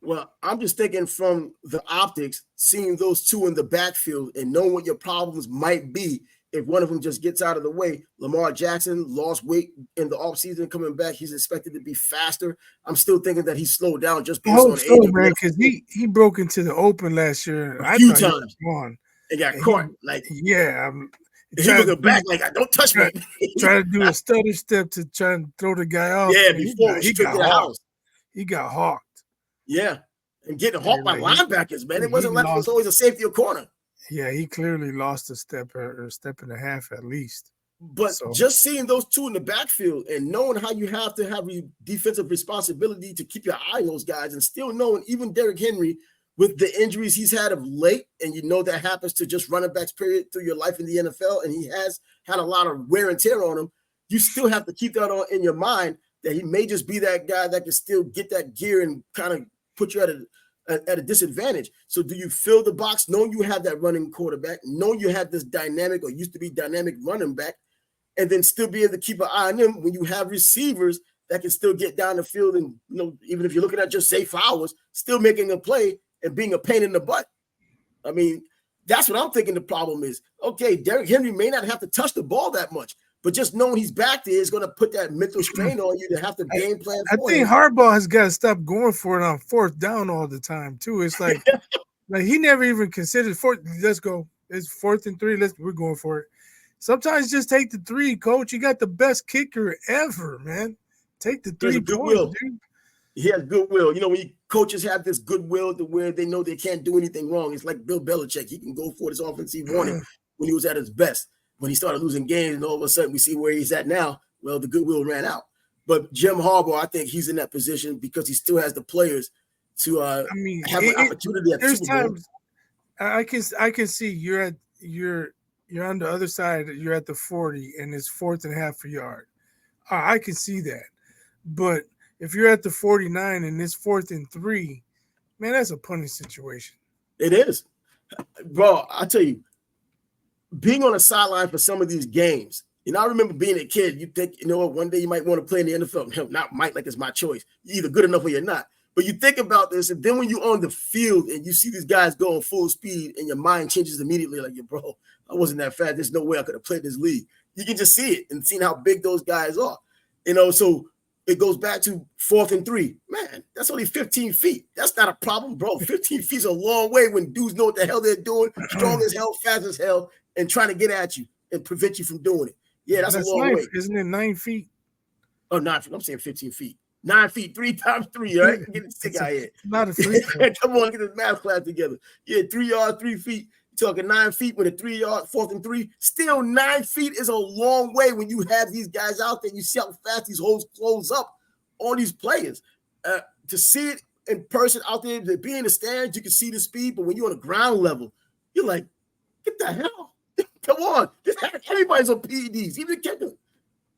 Well, I'm just thinking from the optics, seeing those two in the backfield and knowing what your problems might be if one of them just gets out of the way. Lamar Jackson lost weight in the offseason coming back. He's expected to be faster. I'm still thinking that he slowed down just based on age. Man, because he broke into the open last year. A few times. And got caught. He was back like, don't touch me. Try to do a stutter step to try and throw the guy off. Yeah, before he got hawked. He got hawked. Yeah, and getting hawked by linebackers, man. It wasn't like it was always a safety or corner. Yeah, he clearly lost a step or a step and a half at least. But just seeing those two in the backfield and knowing how you have to have defensive responsibility to keep your eye on those guys, and still knowing even Derrick Henry with the injuries he's had of late, and you know that happens to just running backs period through your life in the NFL, and he has had a lot of wear and tear on him, you still have to keep that on in your mind that he may just be that guy that can still get that gear and kind of put you at a disadvantage. So do you fill the box knowing you have that running quarterback, knowing you have this dynamic or used to be dynamic running back, and then still be able to keep an eye on him when you have receivers that can still get down the field and, you know, even if you're looking at just Zay Flowers, still making a play and being a pain in the butt. I mean, That's what I'm thinking the problem is. Okay, Derrick Henry may not have to touch the ball that much, but just knowing he's back there is going to put that mental strain on you to have to game plan I for think him. Harbaugh has got to stop going for it on fourth down all the time too. It's like he never even considered fourth. Let's go. It's 4th and 3. We're going for it. Sometimes just take the 3, coach. You got the best kicker ever, man. Take the 3 points, dude. He has goodwill. When coaches have this goodwill to where they know they can't do anything wrong. It's like Bill Belichick. He can go for his offense he wanted when he was at his best. When he started losing games, and all of a sudden we see where he's at now. Well, the goodwill ran out. But Jim Harbaugh, I think he's in that position because he still has the players to have an opportunity at the Super Bowl. I can see you're on the other side. You're at the 40, and it's 4th and a half a yard. I can see that, but if you're at the 49 and it's 4th and 3, man, that's a punting situation. It is, bro. I tell you, being on the sideline for some of these games. I remember being a kid. You think, one day you might want to play in the NFL. Not might, like it's my choice. You're either good enough or you're not. But you think about this, and then when you're on the field and you see these guys going full speed, and your mind changes immediately, like, bro, I wasn't that fast. There's no way I could have played this league. You can just see it and see how big those guys are. So it goes back to 4th and 3. Man, that's only 15 feet. That's not a problem, bro. 15 feet is a long way when dudes know what the hell they're doing, strong as hell, fast as hell, and trying to get at you and prevent you from doing it. Yeah, that's a long way. Isn't it 9 feet? Oh, 9 feet. I'm saying 15 feet. 9 feet, 3 times 3, right? Get the sick out here. Not a free throw. Come on, get this math class together. Yeah, 3 yards, 3 feet. You're talking 9 feet with a 3 yard, 4th and 3. Still, 9 feet is a long way when you have these guys out there. You see how fast these holes close up on these players. To see it in person out there, to be in the stands, you can see the speed. But when you're on the ground level, you're like, get the hell. Come on. Everybody's on PEDs, even the kicker.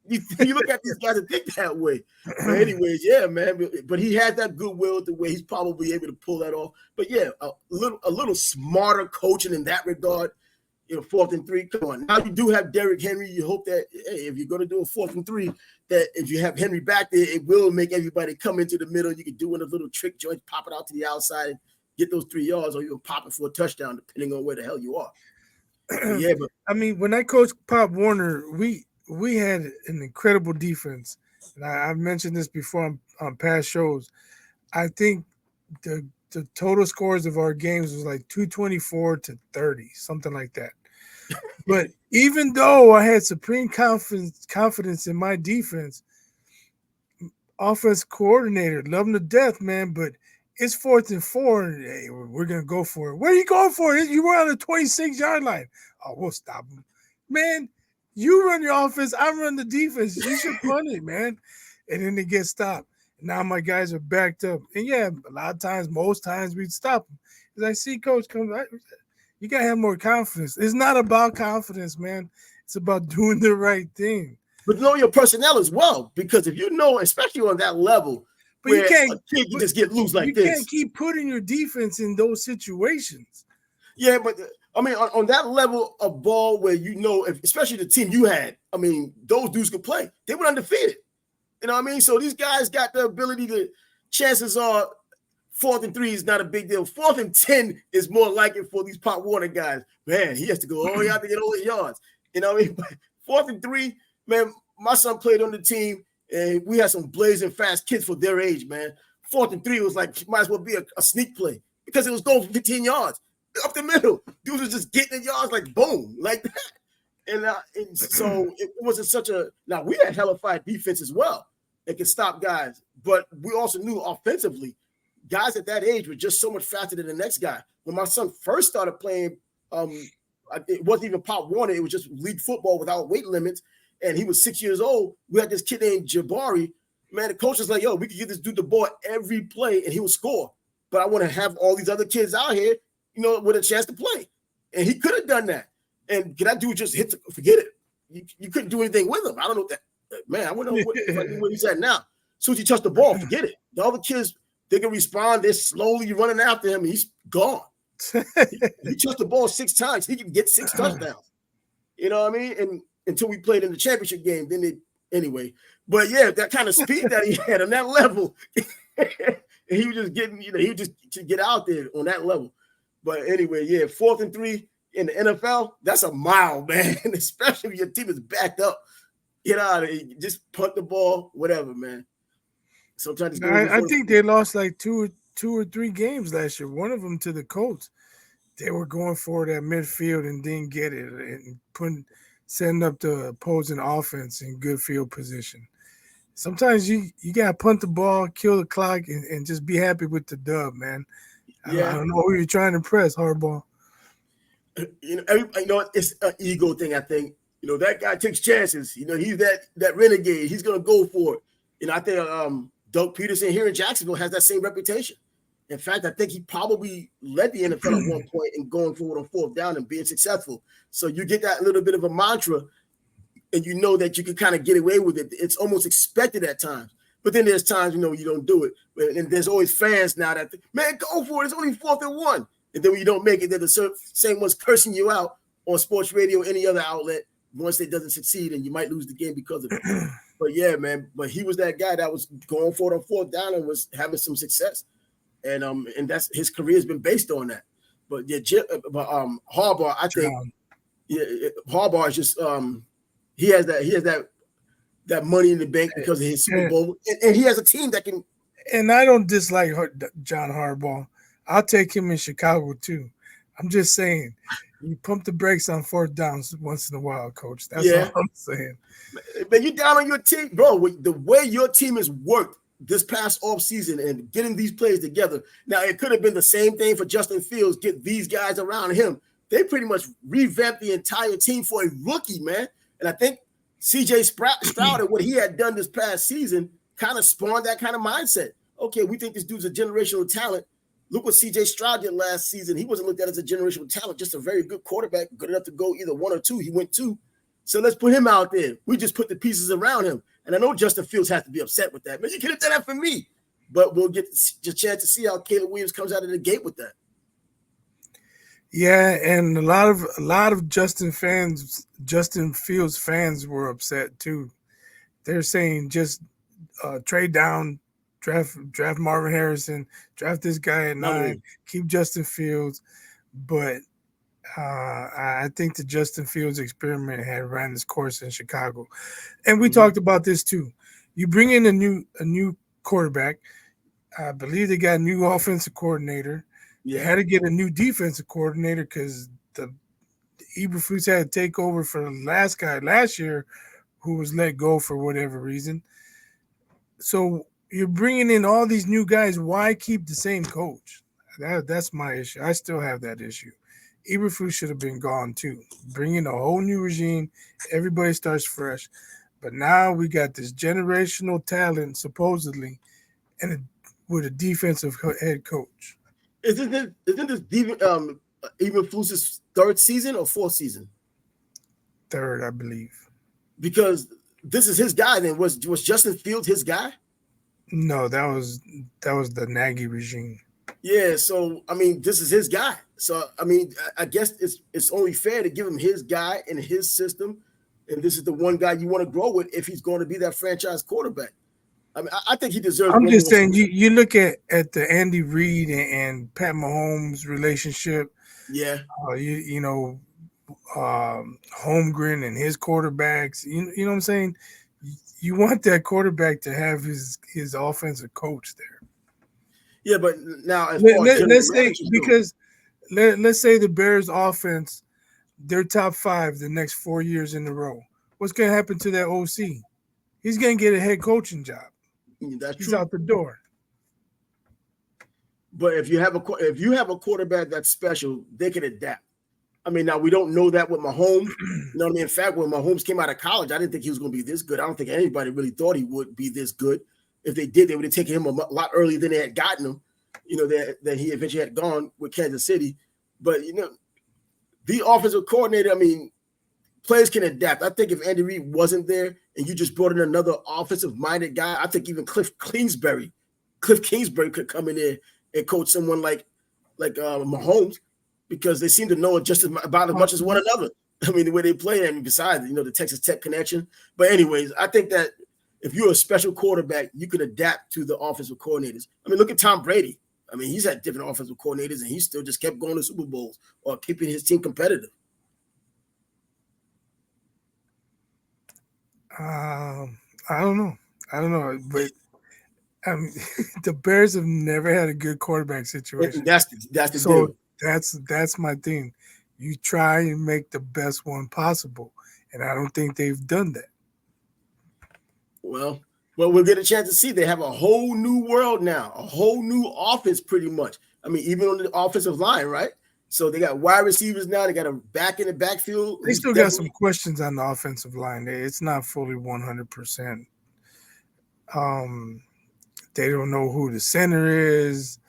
You look at these guys and think that way. But anyways, yeah, man. But he has that goodwill the way he's probably able to pull that off. But yeah, a little smarter coaching in that regard. 4th and 3. Come on. Now you do have Derrick Henry. You hope that, hey, if you're going to do a 4th and 3, that if you have Henry back there, it will make everybody come into the middle. You can do in a little trick joint, pop it out to the outside and get those 3 yards, or you'll pop it for a touchdown, depending on where the hell you are. Yeah, but I mean, when I coached Pop Warner, we had an incredible defense. And I've mentioned this before on past shows. I think the total scores of our games was like 224-30, something like that. But even though I had supreme confidence in my defense, offense coordinator, love him to death, man, but it's 4th and 4, and hey, we're going to go for it. Where are you going for it? You were on the 26-yard line. Oh, we'll stop him. Man, you run your offense, I run the defense. You should punt it, man. And then they get stopped. Now my guys are backed up. And yeah, a lot of times, most times we'd stop them. As I see coach come back, you got to have more confidence. It's not about confidence, man. It's about doing the right thing. But know your personnel as well, because if you know, especially on that level, but you can't just get loose like this. You can't keep putting your defense in those situations. Yeah, but I mean, on that level of ball where especially the team you had, I mean, those dudes could play. They were undefeated. You know what I mean? So these guys got the ability to, chances are 4th and 3 is not a big deal. 4th and 10 is more like it for these Pop Warner guys. Man, he has to go all the way out to get all the yards. You know what I mean? 4th and 3, man, my son played on the team, and we had some blazing fast kids for their age, man. 4th and 3 was like, might as well be a sneak play because it was going for 15 yards. Up the middle. Dudes was just getting the yards like boom, like that. And so it wasn't such a – now, we had hellified defense as well that could stop guys. But we also knew offensively, guys at that age were just so much faster than the next guy. When my son first started playing, it wasn't even Pop Warner. It was just league football without weight limits. And he was 6 years old. We had this kid named Jabari. Man, the coach was like, yo, we could give this dude the ball every play and he would score. But I want to have all these other kids out here, with a chance to play. And he could have done that. And that dude just forget it. You couldn't do anything with him. I don't know that. Man, I wouldn't know where he's at now. As soon as he touched the ball, forget it. The other kids, they can respond. They're slowly running after him, and he's gone. He touched the ball 6 times. He can get 6 touchdowns. You know what I mean? And until we played in the championship game, anyway. But yeah, that kind of speed that he had on that level, and he was just getting, he would just get out there on that level. But anyway, yeah, 4th and 3, in the NFL, that's a mile, man. Especially if your team is backed up. Get out of it. Just punt the ball, whatever, man. Sometimes I think they lost like two or three games last year. One of them to the Colts. They were going for it at midfield and didn't get it, and setting up the opposing offense in good field position. Sometimes you got to punt the ball, kill the clock, and just be happy with the dub, man. Yeah. I don't know who you're trying to press, Harbaugh. It's an ego thing, I think. That guy takes chances. He's that renegade. He's going to go for it. I think Doug Peterson here in Jacksonville has that same reputation. In fact, I think he probably led the NFL at one point in going forward on fourth down and being successful. So you get that little bit of a mantra, and you know that you can kind of get away with it. It's almost expected at times. But then there's times, you don't do it. And there's always fans now that, man, go for it. It's only 4th and 1. And then when you don't make it, they're the same ones cursing you out on sports radio, any other outlet, once it doesn't succeed, and you might lose the game because of it. But yeah, man, he was that guy that was going for it on fourth down and was having some success. And that's his career has been based on that. But yeah, Harbaugh, I think Harbaugh is just he has that money in the bank because of his Super Bowl, and he has a team that can. And I don't dislike John Harbaugh. I'll take him in Chicago too. I'm just saying, you pump the brakes on fourth downs once in a while, Coach. That's all I'm saying. But you down on your team, bro. The way your team has worked this past offseason and getting these players together. Now, it could have been the same thing for Justin Fields, get these guys around him. They pretty much revamped the entire team for a rookie, man. And I think C.J. Stroud and what he had done this past season kind of spawned that kind of mindset. Okay, we think this dude's a generational talent. Look what C.J. Stroud did last season. He wasn't looked at as a generational talent, just a very good quarterback, good enough to go either 1 or 2. He went 2. So let's put him out there. We just put the pieces around him. And I know Justin Fields has to be upset with that. Man, you could have done that for me. But we'll get the chance to see how Caleb Williams comes out of the gate with that. Yeah, and a lot of Justin Fields fans were upset too. They're saying just trade down, draft Marvin Harrison, draft this guy at 9, keep Justin Fields. But I think the Justin Fields experiment had ran its course in Chicago, and we talked about this too. You bring in a new quarterback. I believe they got a new offensive coordinator. You had to get a new defensive coordinator because the Eberflus had to take over for the last guy last year who was let go for whatever reason. So you're bringing in all these new guys. Why keep the same coach? That's my issue. I still have that issue. Eberflus should have been gone too. Bring in a whole new regime. Everybody starts fresh. But now we got this generational talent, supposedly, and with a defensive head coach. Isn't this Eberflus's 3rd season or 4th season? 3rd, I believe. Because this is his guy. Then was Justin Fields his guy? No, that was the Nagy regime. Yeah, so I mean, this is his guy. So I mean, I guess it's only fair to give him his guy and his system, and this is the one guy you want to grow with if he's going to be that franchise quarterback. I mean, I think he deserves. I'm just saying, you look at the Andy Reid and Pat Mahomes relationship. Yeah. Holmgren and his quarterbacks. You know what I'm saying? You want that quarterback to have his offensive coach there. Yeah, but now let's say the Bears offense, they're top 5 the next 4 years in a row. What's going to happen to that OC? He's going to get a head coaching job. He's out the door. But if you have a quarterback that's special, they can adapt. I mean, now we don't know that with Mahomes. You know what I mean? In fact, when Mahomes came out of college, I didn't think he was going to be this good. I don't think anybody really thought he would be this good. If they did, they would have taken him a lot earlier than they had gotten him. That he eventually had gone with Kansas City. But the offensive coordinator, I mean, players can adapt. I think if Andy Reid wasn't there and you just brought in another offensive-minded guy, I think even Cliff Kingsbury could come in there and coach someone like Mahomes, because they seem to know just about as much as one another. I mean, the way they play, and besides, the Texas Tech connection. But anyways, I think that if you're a special quarterback, you can adapt to the offensive coordinators. I mean, look at Tom Brady. I mean, he's had different offensive coordinators, and he still just kept going to Super Bowls or keeping his team competitive. I don't know. But the Bears have never had a good quarterback situation. That's the deal. That's my thing. You try and make the best one possible, and I don't think they've done that. Well, we'll get a chance to see. They have a whole new world now, a whole new offense, pretty much. I mean, even on the offensive line, right? So they got wide receivers now. They got a back in the backfield. They still got some questions on the offensive line. It's not fully 100%. They don't know who the center is.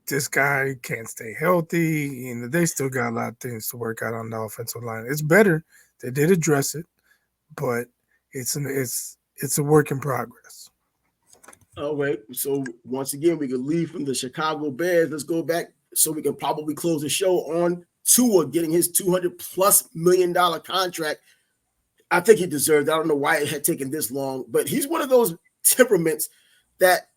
This guy can't stay healthy. They still got a lot of things to work out on the offensive line. It's better. They did address it, but it's a work in progress. All right. So once again, we can leave from the Chicago Bears. Let's go back so we can probably close the show on Tua getting his $200+ million contract. I think he deserved it. I don't know why it had taken this long, but he's one of those temperaments that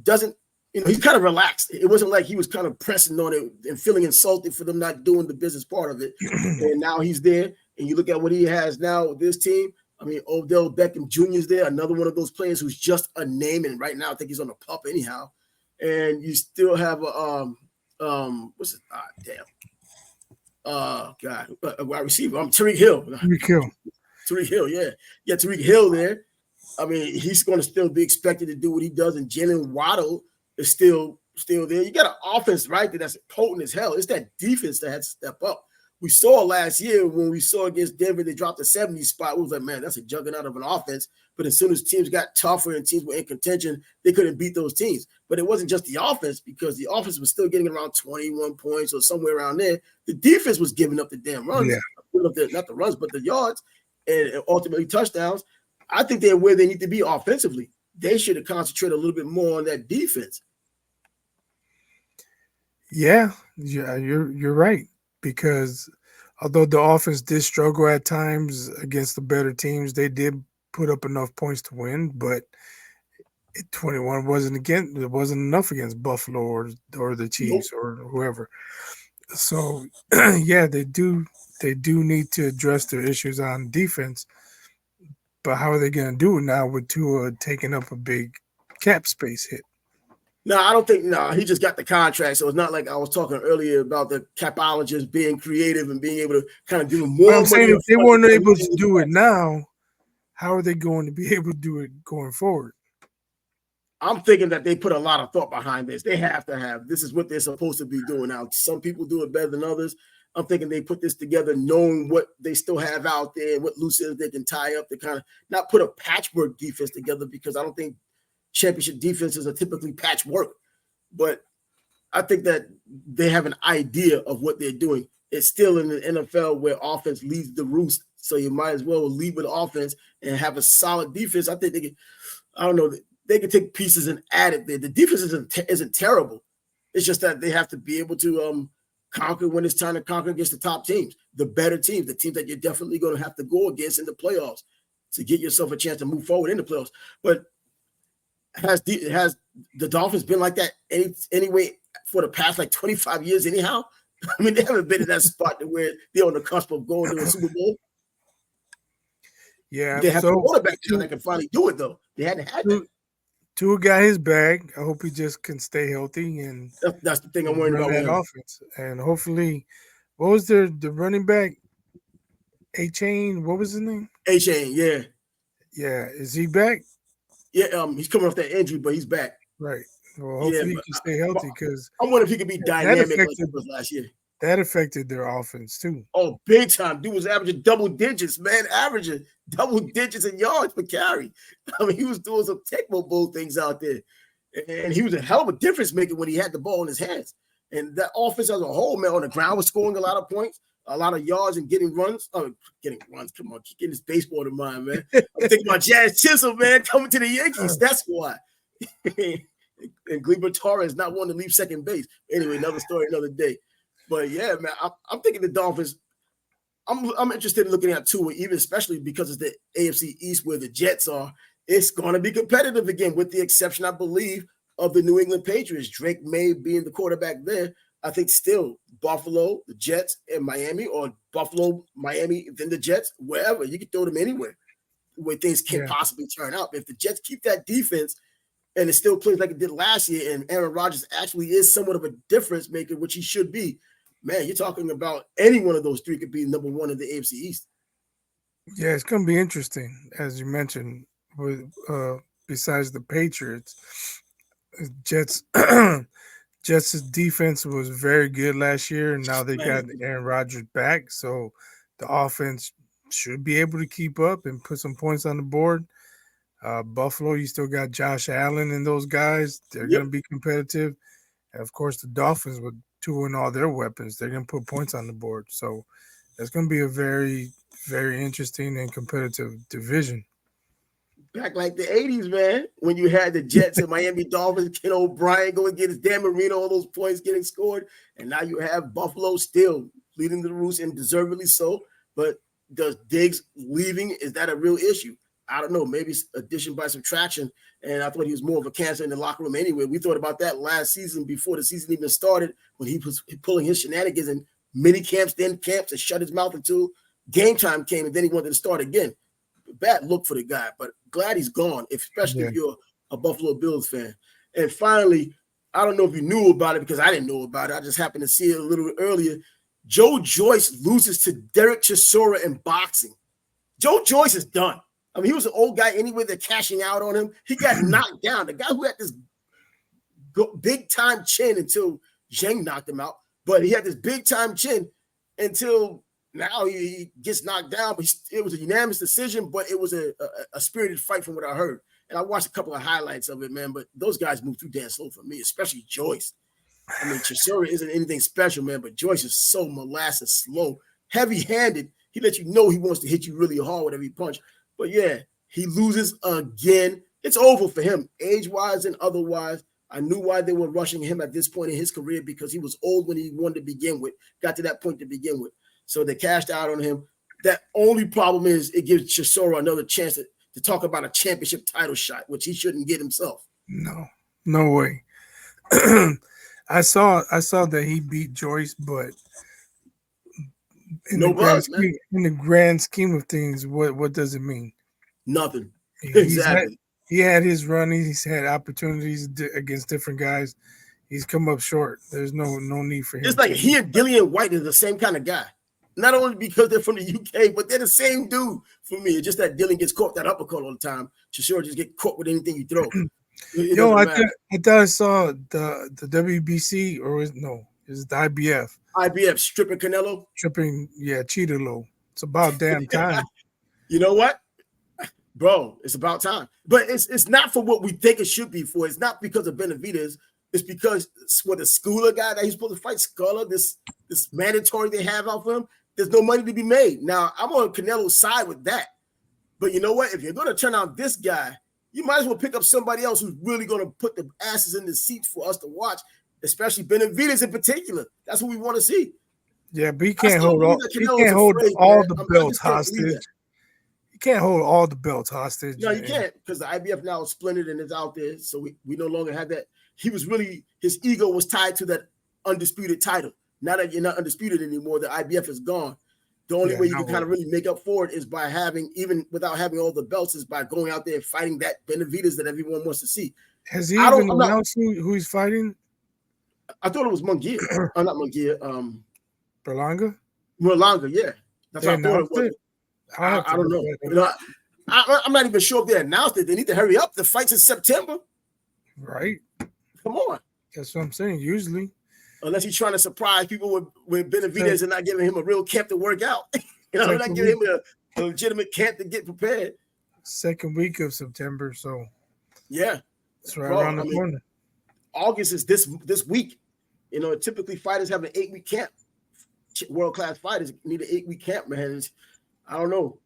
doesn't, he's kind of relaxed. It wasn't like he was kind of pressing on it and feeling insulted for them not doing the business part of it. And now he's there, and you look at what he has now with this team. I mean, Odell Beckham Jr. is there, another one of those players who's just a name, and right now I think he's on the pup anyhow. And you still have a what's it? A wide receiver. Tariq Hill. Tariq Hill, yeah. Tariq Hill there. I mean, he's going to still be expected to do what he does, and Jalen Waddle is still there. You got an offense right there that's potent as hell. It's that defense that had to step up. We saw last year when we saw against Denver, they dropped the 70 spot. We was like, man, that's a juggernaut of an offense. But as soon as teams got tougher and teams were in contention, they couldn't beat those teams. But it wasn't just the offense, because the offense was still getting around 21 points or somewhere around there. The defense was giving up the damn runs. Yeah. Not the runs, but the yards and ultimately touchdowns. I think they're where they need to be offensively. They should have concentrated a little bit more on that defense. Yeah, you're right. Because although the offense did struggle at times against the better teams, they did put up enough points to win. But 21 wasn't enough against Buffalo or the Chiefs or whoever. So yeah, they do need to address their issues on defense. But how are they going to do it now with Tua taking up a big cap space hit? No, I don't think. No, he just got the contract, so it's not like I was talking earlier about the capologists being creative and being able to kind of do more. But I'm saying if they weren't able to do it now, how are they going to be able to do it going forward? I'm thinking that they put a lot of thought behind this. They have to have. This is what they're supposed to be doing now. Some people do it better than others. I'm thinking they put this together knowing what they still have out there and what loose ends they can tie up to kind of not put a patchwork defense together, because I don't think championship defenses are typically patchwork. But I think that they have an idea of what they're doing. It's still in the NFL where offense leads the roost, so you might as well lead with offense and have a solid defense. I think they can, I don't know, they can take pieces and add it there. The defense isn't terrible. It's just that they have to be able to conquer when it's time to conquer against the top teams, the better teams, the teams that you're definitely going to have to go against in the playoffs to get yourself a chance to move forward in the playoffs. But has the Dolphins been like that anyway for the past like 25 years anyhow? I mean, they haven't been in that spot to where they're on the cusp of going to a Super Bowl. Yeah, they have a quarterback that can finally do it though. They hadn't had that. Tua got his bag. I hope he just can stay healthy, and that's the thing I'm worried about that offense. And hopefully, what was the running back? A-Chain, what was his name? A-Chain, yeah. Yeah, is he back? Yeah, he's coming off that injury, but he's back. Right. Well, hopefully he can stay healthy, because I wonder if he could be dynamic like he was last year. That affected their offense too. Oh, big time. Dude was averaging double digits, man. Averaging double digits in yards per carry. I mean, he was doing some Tecmo Bowl things out there. And he was a hell of a difference maker when he had the ball in his hands. And that offense as a whole, man, on the ground was scoring a lot of points, a lot of yards, and getting runs. Oh, getting runs. Come on, keep getting this baseball in mind, man. I'm thinking about Jazz Chisholm, man, coming to the Yankees. That's why. And Gleyber Torres not wanting to leave second base. Anyway, another story, another day. But yeah, man, I'm thinking the Dolphins. I'm interested in looking at Tua, even especially because it's the AFC East where the Jets are. It's going to be competitive again, with the exception, I believe, of the New England Patriots. Drake May being the quarterback there. I think still Buffalo, the Jets, and Miami, or Buffalo, Miami, then the Jets, wherever. You can throw them anywhere where things can possibly turn out. If the Jets keep that defense and it still plays like it did last year, and Aaron Rodgers actually is somewhat of a difference maker, which he should be, man, you're talking about any one of those three could be number one in the AFC East. Yeah, it's going to be interesting, as you mentioned, with besides the Patriots. Jets Jets' defense was very good last year, and now they got Aaron Rodgers back, so the offense should be able to keep up and put some points on the board. Buffalo, you still got Josh Allen and those guys. They're going to be competitive. And of course, the Dolphins, with tooling all their weapons, they're going to put points on the board. So it's going to be a very, very interesting and competitive division. Back like the 80s, man, when you had the Jets and Miami Dolphins, Ken O'Brien going against Dan Marino, all those points getting scored. And now you have Buffalo still leading the roost, and deservedly so. But does Diggs leaving, is that a real issue? I don't know. Maybe it's addition by subtraction. And I thought he was more of a cancer in the locker room anyway. We thought about that last season before the season even started, when he was pulling his shenanigans in mini camps, then camps, and shut his mouth until game time came, and then he wanted to start again. Bad look for the guy, but glad he's gone, especially if you're a Buffalo Bills fan. And finally, I don't know if you knew about it, because I didn't know about it. I just happened to see it a little earlier. Joe Joyce loses to Derek Chisora in boxing. Joe Joyce is done. I mean, he was an old guy anyway. They're cashing out on him. He got knocked down. The guy who had this big-time chin until Zhang knocked him out, but he had this big-time chin until now he gets knocked down. But it was a unanimous decision, but it was a spirited fight from what I heard. And I watched a couple of highlights of it, man, but those guys move too damn slow for me, especially Joyce. I mean, Chisora isn't anything special, man, but Joyce is so molasses slow, heavy-handed. He lets you know he wants to hit you really hard with every punch. But yeah, he loses again. It's over for him, age-wise and otherwise. I knew why they were rushing him at this point in his career, because he was old when he wanted to begin with, got to that point to begin with. So they cashed out on him. That only problem is it gives Chisora another chance to talk about a championship title shot, which he shouldn't get himself. No way. I saw that he beat Joyce, but in the grand scheme of things, what does it mean? Nothing. Exactly. He had his run. He's had opportunities against different guys. He's come up short. There's no need for him. It's like he and Dillian White is the same kind of guy. Not only because they're from the UK, but they're the same dude for me. It's just that Dillian gets caught that uppercut all the time. Chisora just get caught with anything you throw. I thought I saw the WBC, or is the IBF. IBF stripping Canelo? Cheetah Low. It's about damn time. You know what? Bro, it's about time. But it's not for what we think it should be for. It's not because of Benavidez. It's because for the Schooler guy that he's supposed to fight, Sculler, this mandatory they have out for him, there's no money to be made. Now, I'm on Canelo's side with that. But you know what? If you're going to turn out this guy, you might as well pick up somebody else who's really going to put the asses in the seats for us to watch, especially Benavidez in particular. That's what we want to see. Yeah, but he can't hold all the belts hostage. You can't hold all the belts hostage. No, you can't, because the IBF now is splintered and it's out there. So we no longer have that. His ego was tied to that undisputed title. Now that you're not undisputed anymore, the IBF is gone. The only way you can kind of really make up for it is by having, even without having all the belts, is by going out there and fighting that Benavidez that everyone wants to see. Has he even announced who he's fighting? I thought it was Munguia. Not Munguia. Berlanga? Berlanga, yeah. That's what I thought it was. I don't know. I'm not even sure if they announced it. They need to hurry up. The fight's in September. Right. Come on. That's what I'm saying. Usually. Unless he's trying to surprise people with Benavidez and not giving him a real camp to work out. Not giving him a legitimate camp to get prepared. Second week of September, so yeah. It's right around the corner. August is this week. Typically fighters have an 8-week camp. World-class fighters need an 8-week camp, man. I don't know.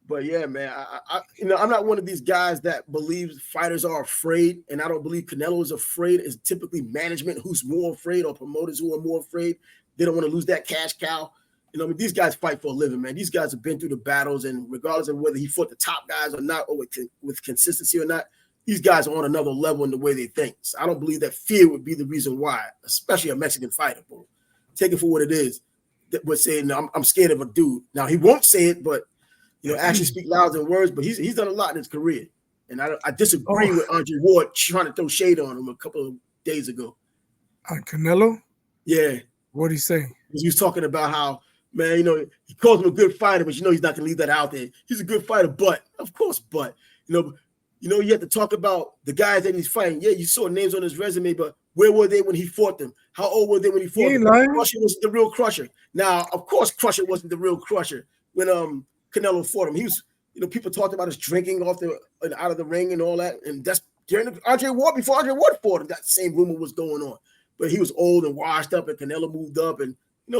But yeah, man, I'm not one of these guys that believes fighters are afraid, and I don't believe Canelo is afraid. It's typically management who's more afraid, or promoters who are more afraid. They don't want to lose that cash cow. These guys fight for a living, man. These guys have been through the battles, and regardless of whether he fought the top guys or not, or with consistency or not, these guys are on another level in the way they think. So I don't believe that fear would be the reason why, especially a Mexican fighter, bro. Take it for what it is. That we're saying, no, I'm scared of a dude. Now, he won't say it, but, actions speak louder than words, but he's done a lot in his career. And I disagree with Andre Ward trying to throw shade on him a couple of days ago. On Canelo? Yeah. What'd he say? He was talking about how, man, he calls him a good fighter, but he's not going to leave that out there. He's a good fighter, but, of course, you have to talk about the guys that he's fighting. Yeah, you saw names on his resume, but where were they when he fought them? How old were they when he fought them? Crusher wasn't the real Crusher. Now, of course, Crusher wasn't the real Crusher when Canelo fought him. He was, people talked about his drinking out of the ring and all that, and that's during Andre Ward, before Andre Ward fought him. That same rumor was going on, but he was old and washed up, and Canelo moved up and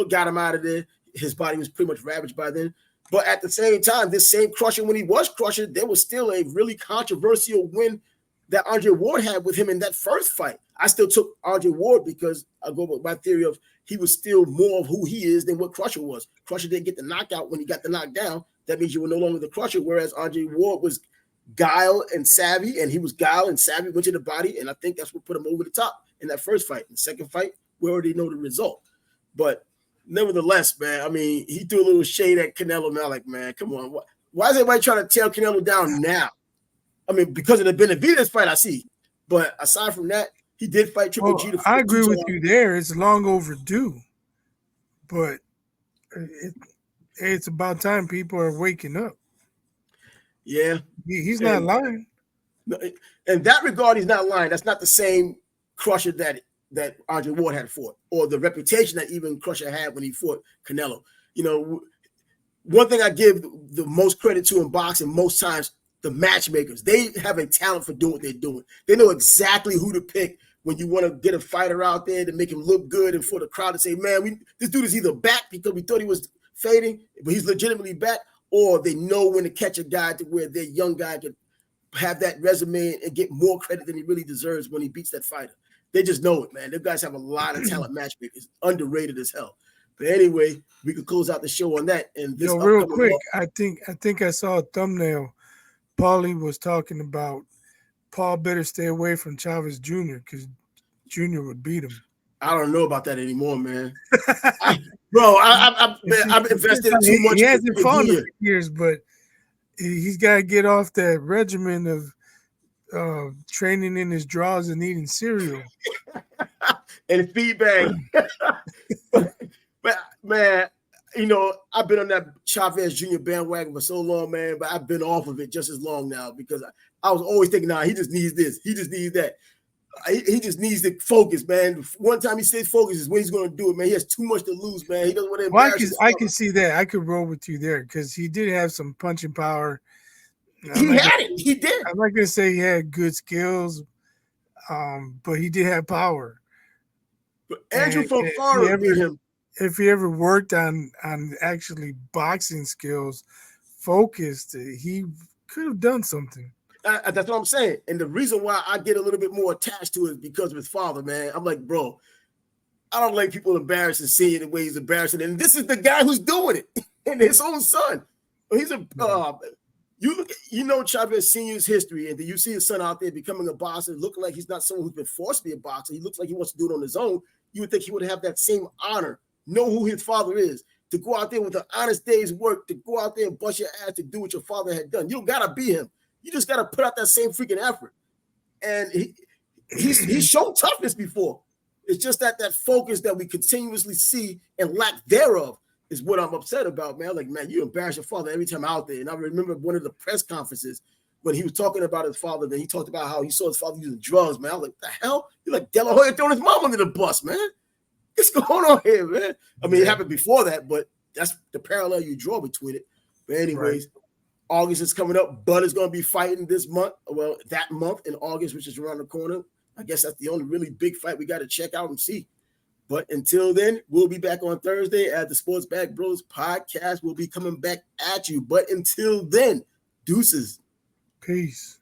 got him out of there. His body was pretty much ravaged by then. But at the same time, this same Crusher, when he was Crusher, there was still a really controversial win that Andre Ward had with him in that first fight. I still took Andre Ward because I go with my theory of he was still more of who he is than what Crusher was. Crusher didn't get the knockout when he got the knockdown. That means you were no longer the Crusher, whereas Andre Ward was guile and savvy, and he was guile and savvy, went to the body, and I think that's what put him over the top in that first fight. In the second fight, we already know the result. But nevertheless, man, I mean, he threw a little shade at Canelo. Now, like, man, come on. Why is everybody trying to tear Canelo down now? I mean, because of the Benavidez fight, I see. But aside from that, he did fight Triple G. I agree with you there. It's long overdue. But it's about time people are waking up. Yeah. He's not lying. In that regard, he's not lying. That's not the same Crusher that Andre Ward had fought, or the reputation that even Crusher had when he fought Canelo. One thing I give the most credit to in boxing most times, the matchmakers. They have a talent for doing what they're doing. They know exactly who to pick when you want to get a fighter out there to make him look good and for the crowd to say, man, this dude is either back because we thought he was fading, but he's legitimately back, or they know when to catch a guy to where their young guy can have that resume and get more credit than he really deserves when he beats that fighter. They just know it, man. Them guys have a lot of talent matchmakers, underrated as hell. But anyway, we could close out the show on that. And this real quick, I think I saw a thumbnail. Paulie was talking about Paul better stay away from Chavez Jr. because Jr. would beat him. I don't know about that anymore, man. I've invested too much. He hasn't fought in years, but he's got to get off that regimen of training in his drawers and eating cereal and feedback. But man, I've been on that Chavez Jr. bandwagon for so long, man, but I've been off of it just as long now because I was always thinking, he just needs this. He just needs that. He just needs to focus, man. One time he says focus is when he's going to do it, man. He has too much to lose, man. He doesn't want to embarrass I can see that. I could roll with you there because he did have some punching power. He had it. He did. I'm not going to say he had good skills, but he did have power. But Andrew Fonfara beat him. If he ever worked on actually boxing skills, focused, he could have done something. That's what I'm saying. And the reason why I get a little bit more attached to it is because of his father, man. I'm like, bro, I don't like people embarrassing, seeing the way he's embarrassing. And this is the guy who's doing it. And his own son. He's Chavez Sr.'s history, and then you see his son out there becoming a boxer, looking like he's not someone who's been forced to be a boxer. He looks like he wants to do it on his own. You would think he would have that same honor, know who his father is, to go out there with an honest day's work, to go out there and bust your ass to do what your father had done. You don't got to be him. You just got to put out that same freaking effort. And he's shown toughness before. It's just that focus that we continuously see and lack thereof is what I'm upset about, man. Like, man, you embarrass your father every time out there. And I remember one of the press conferences when he was talking about his father, then he talked about how he saw his father using drugs, man. I was like, the hell? You're like De La Hoya throwing his mom under the bus, man. What's going on here, man? I mean, it happened before that, but that's the parallel you draw between it. But anyways, right. August is coming up. Bud is going to be fighting this month. Well, that month in August, which is around the corner. I guess that's the only really big fight we got to check out and see. But until then, we'll be back on Thursday at the Sports Back Bros podcast. We'll be coming back at you. But until then, deuces. Peace.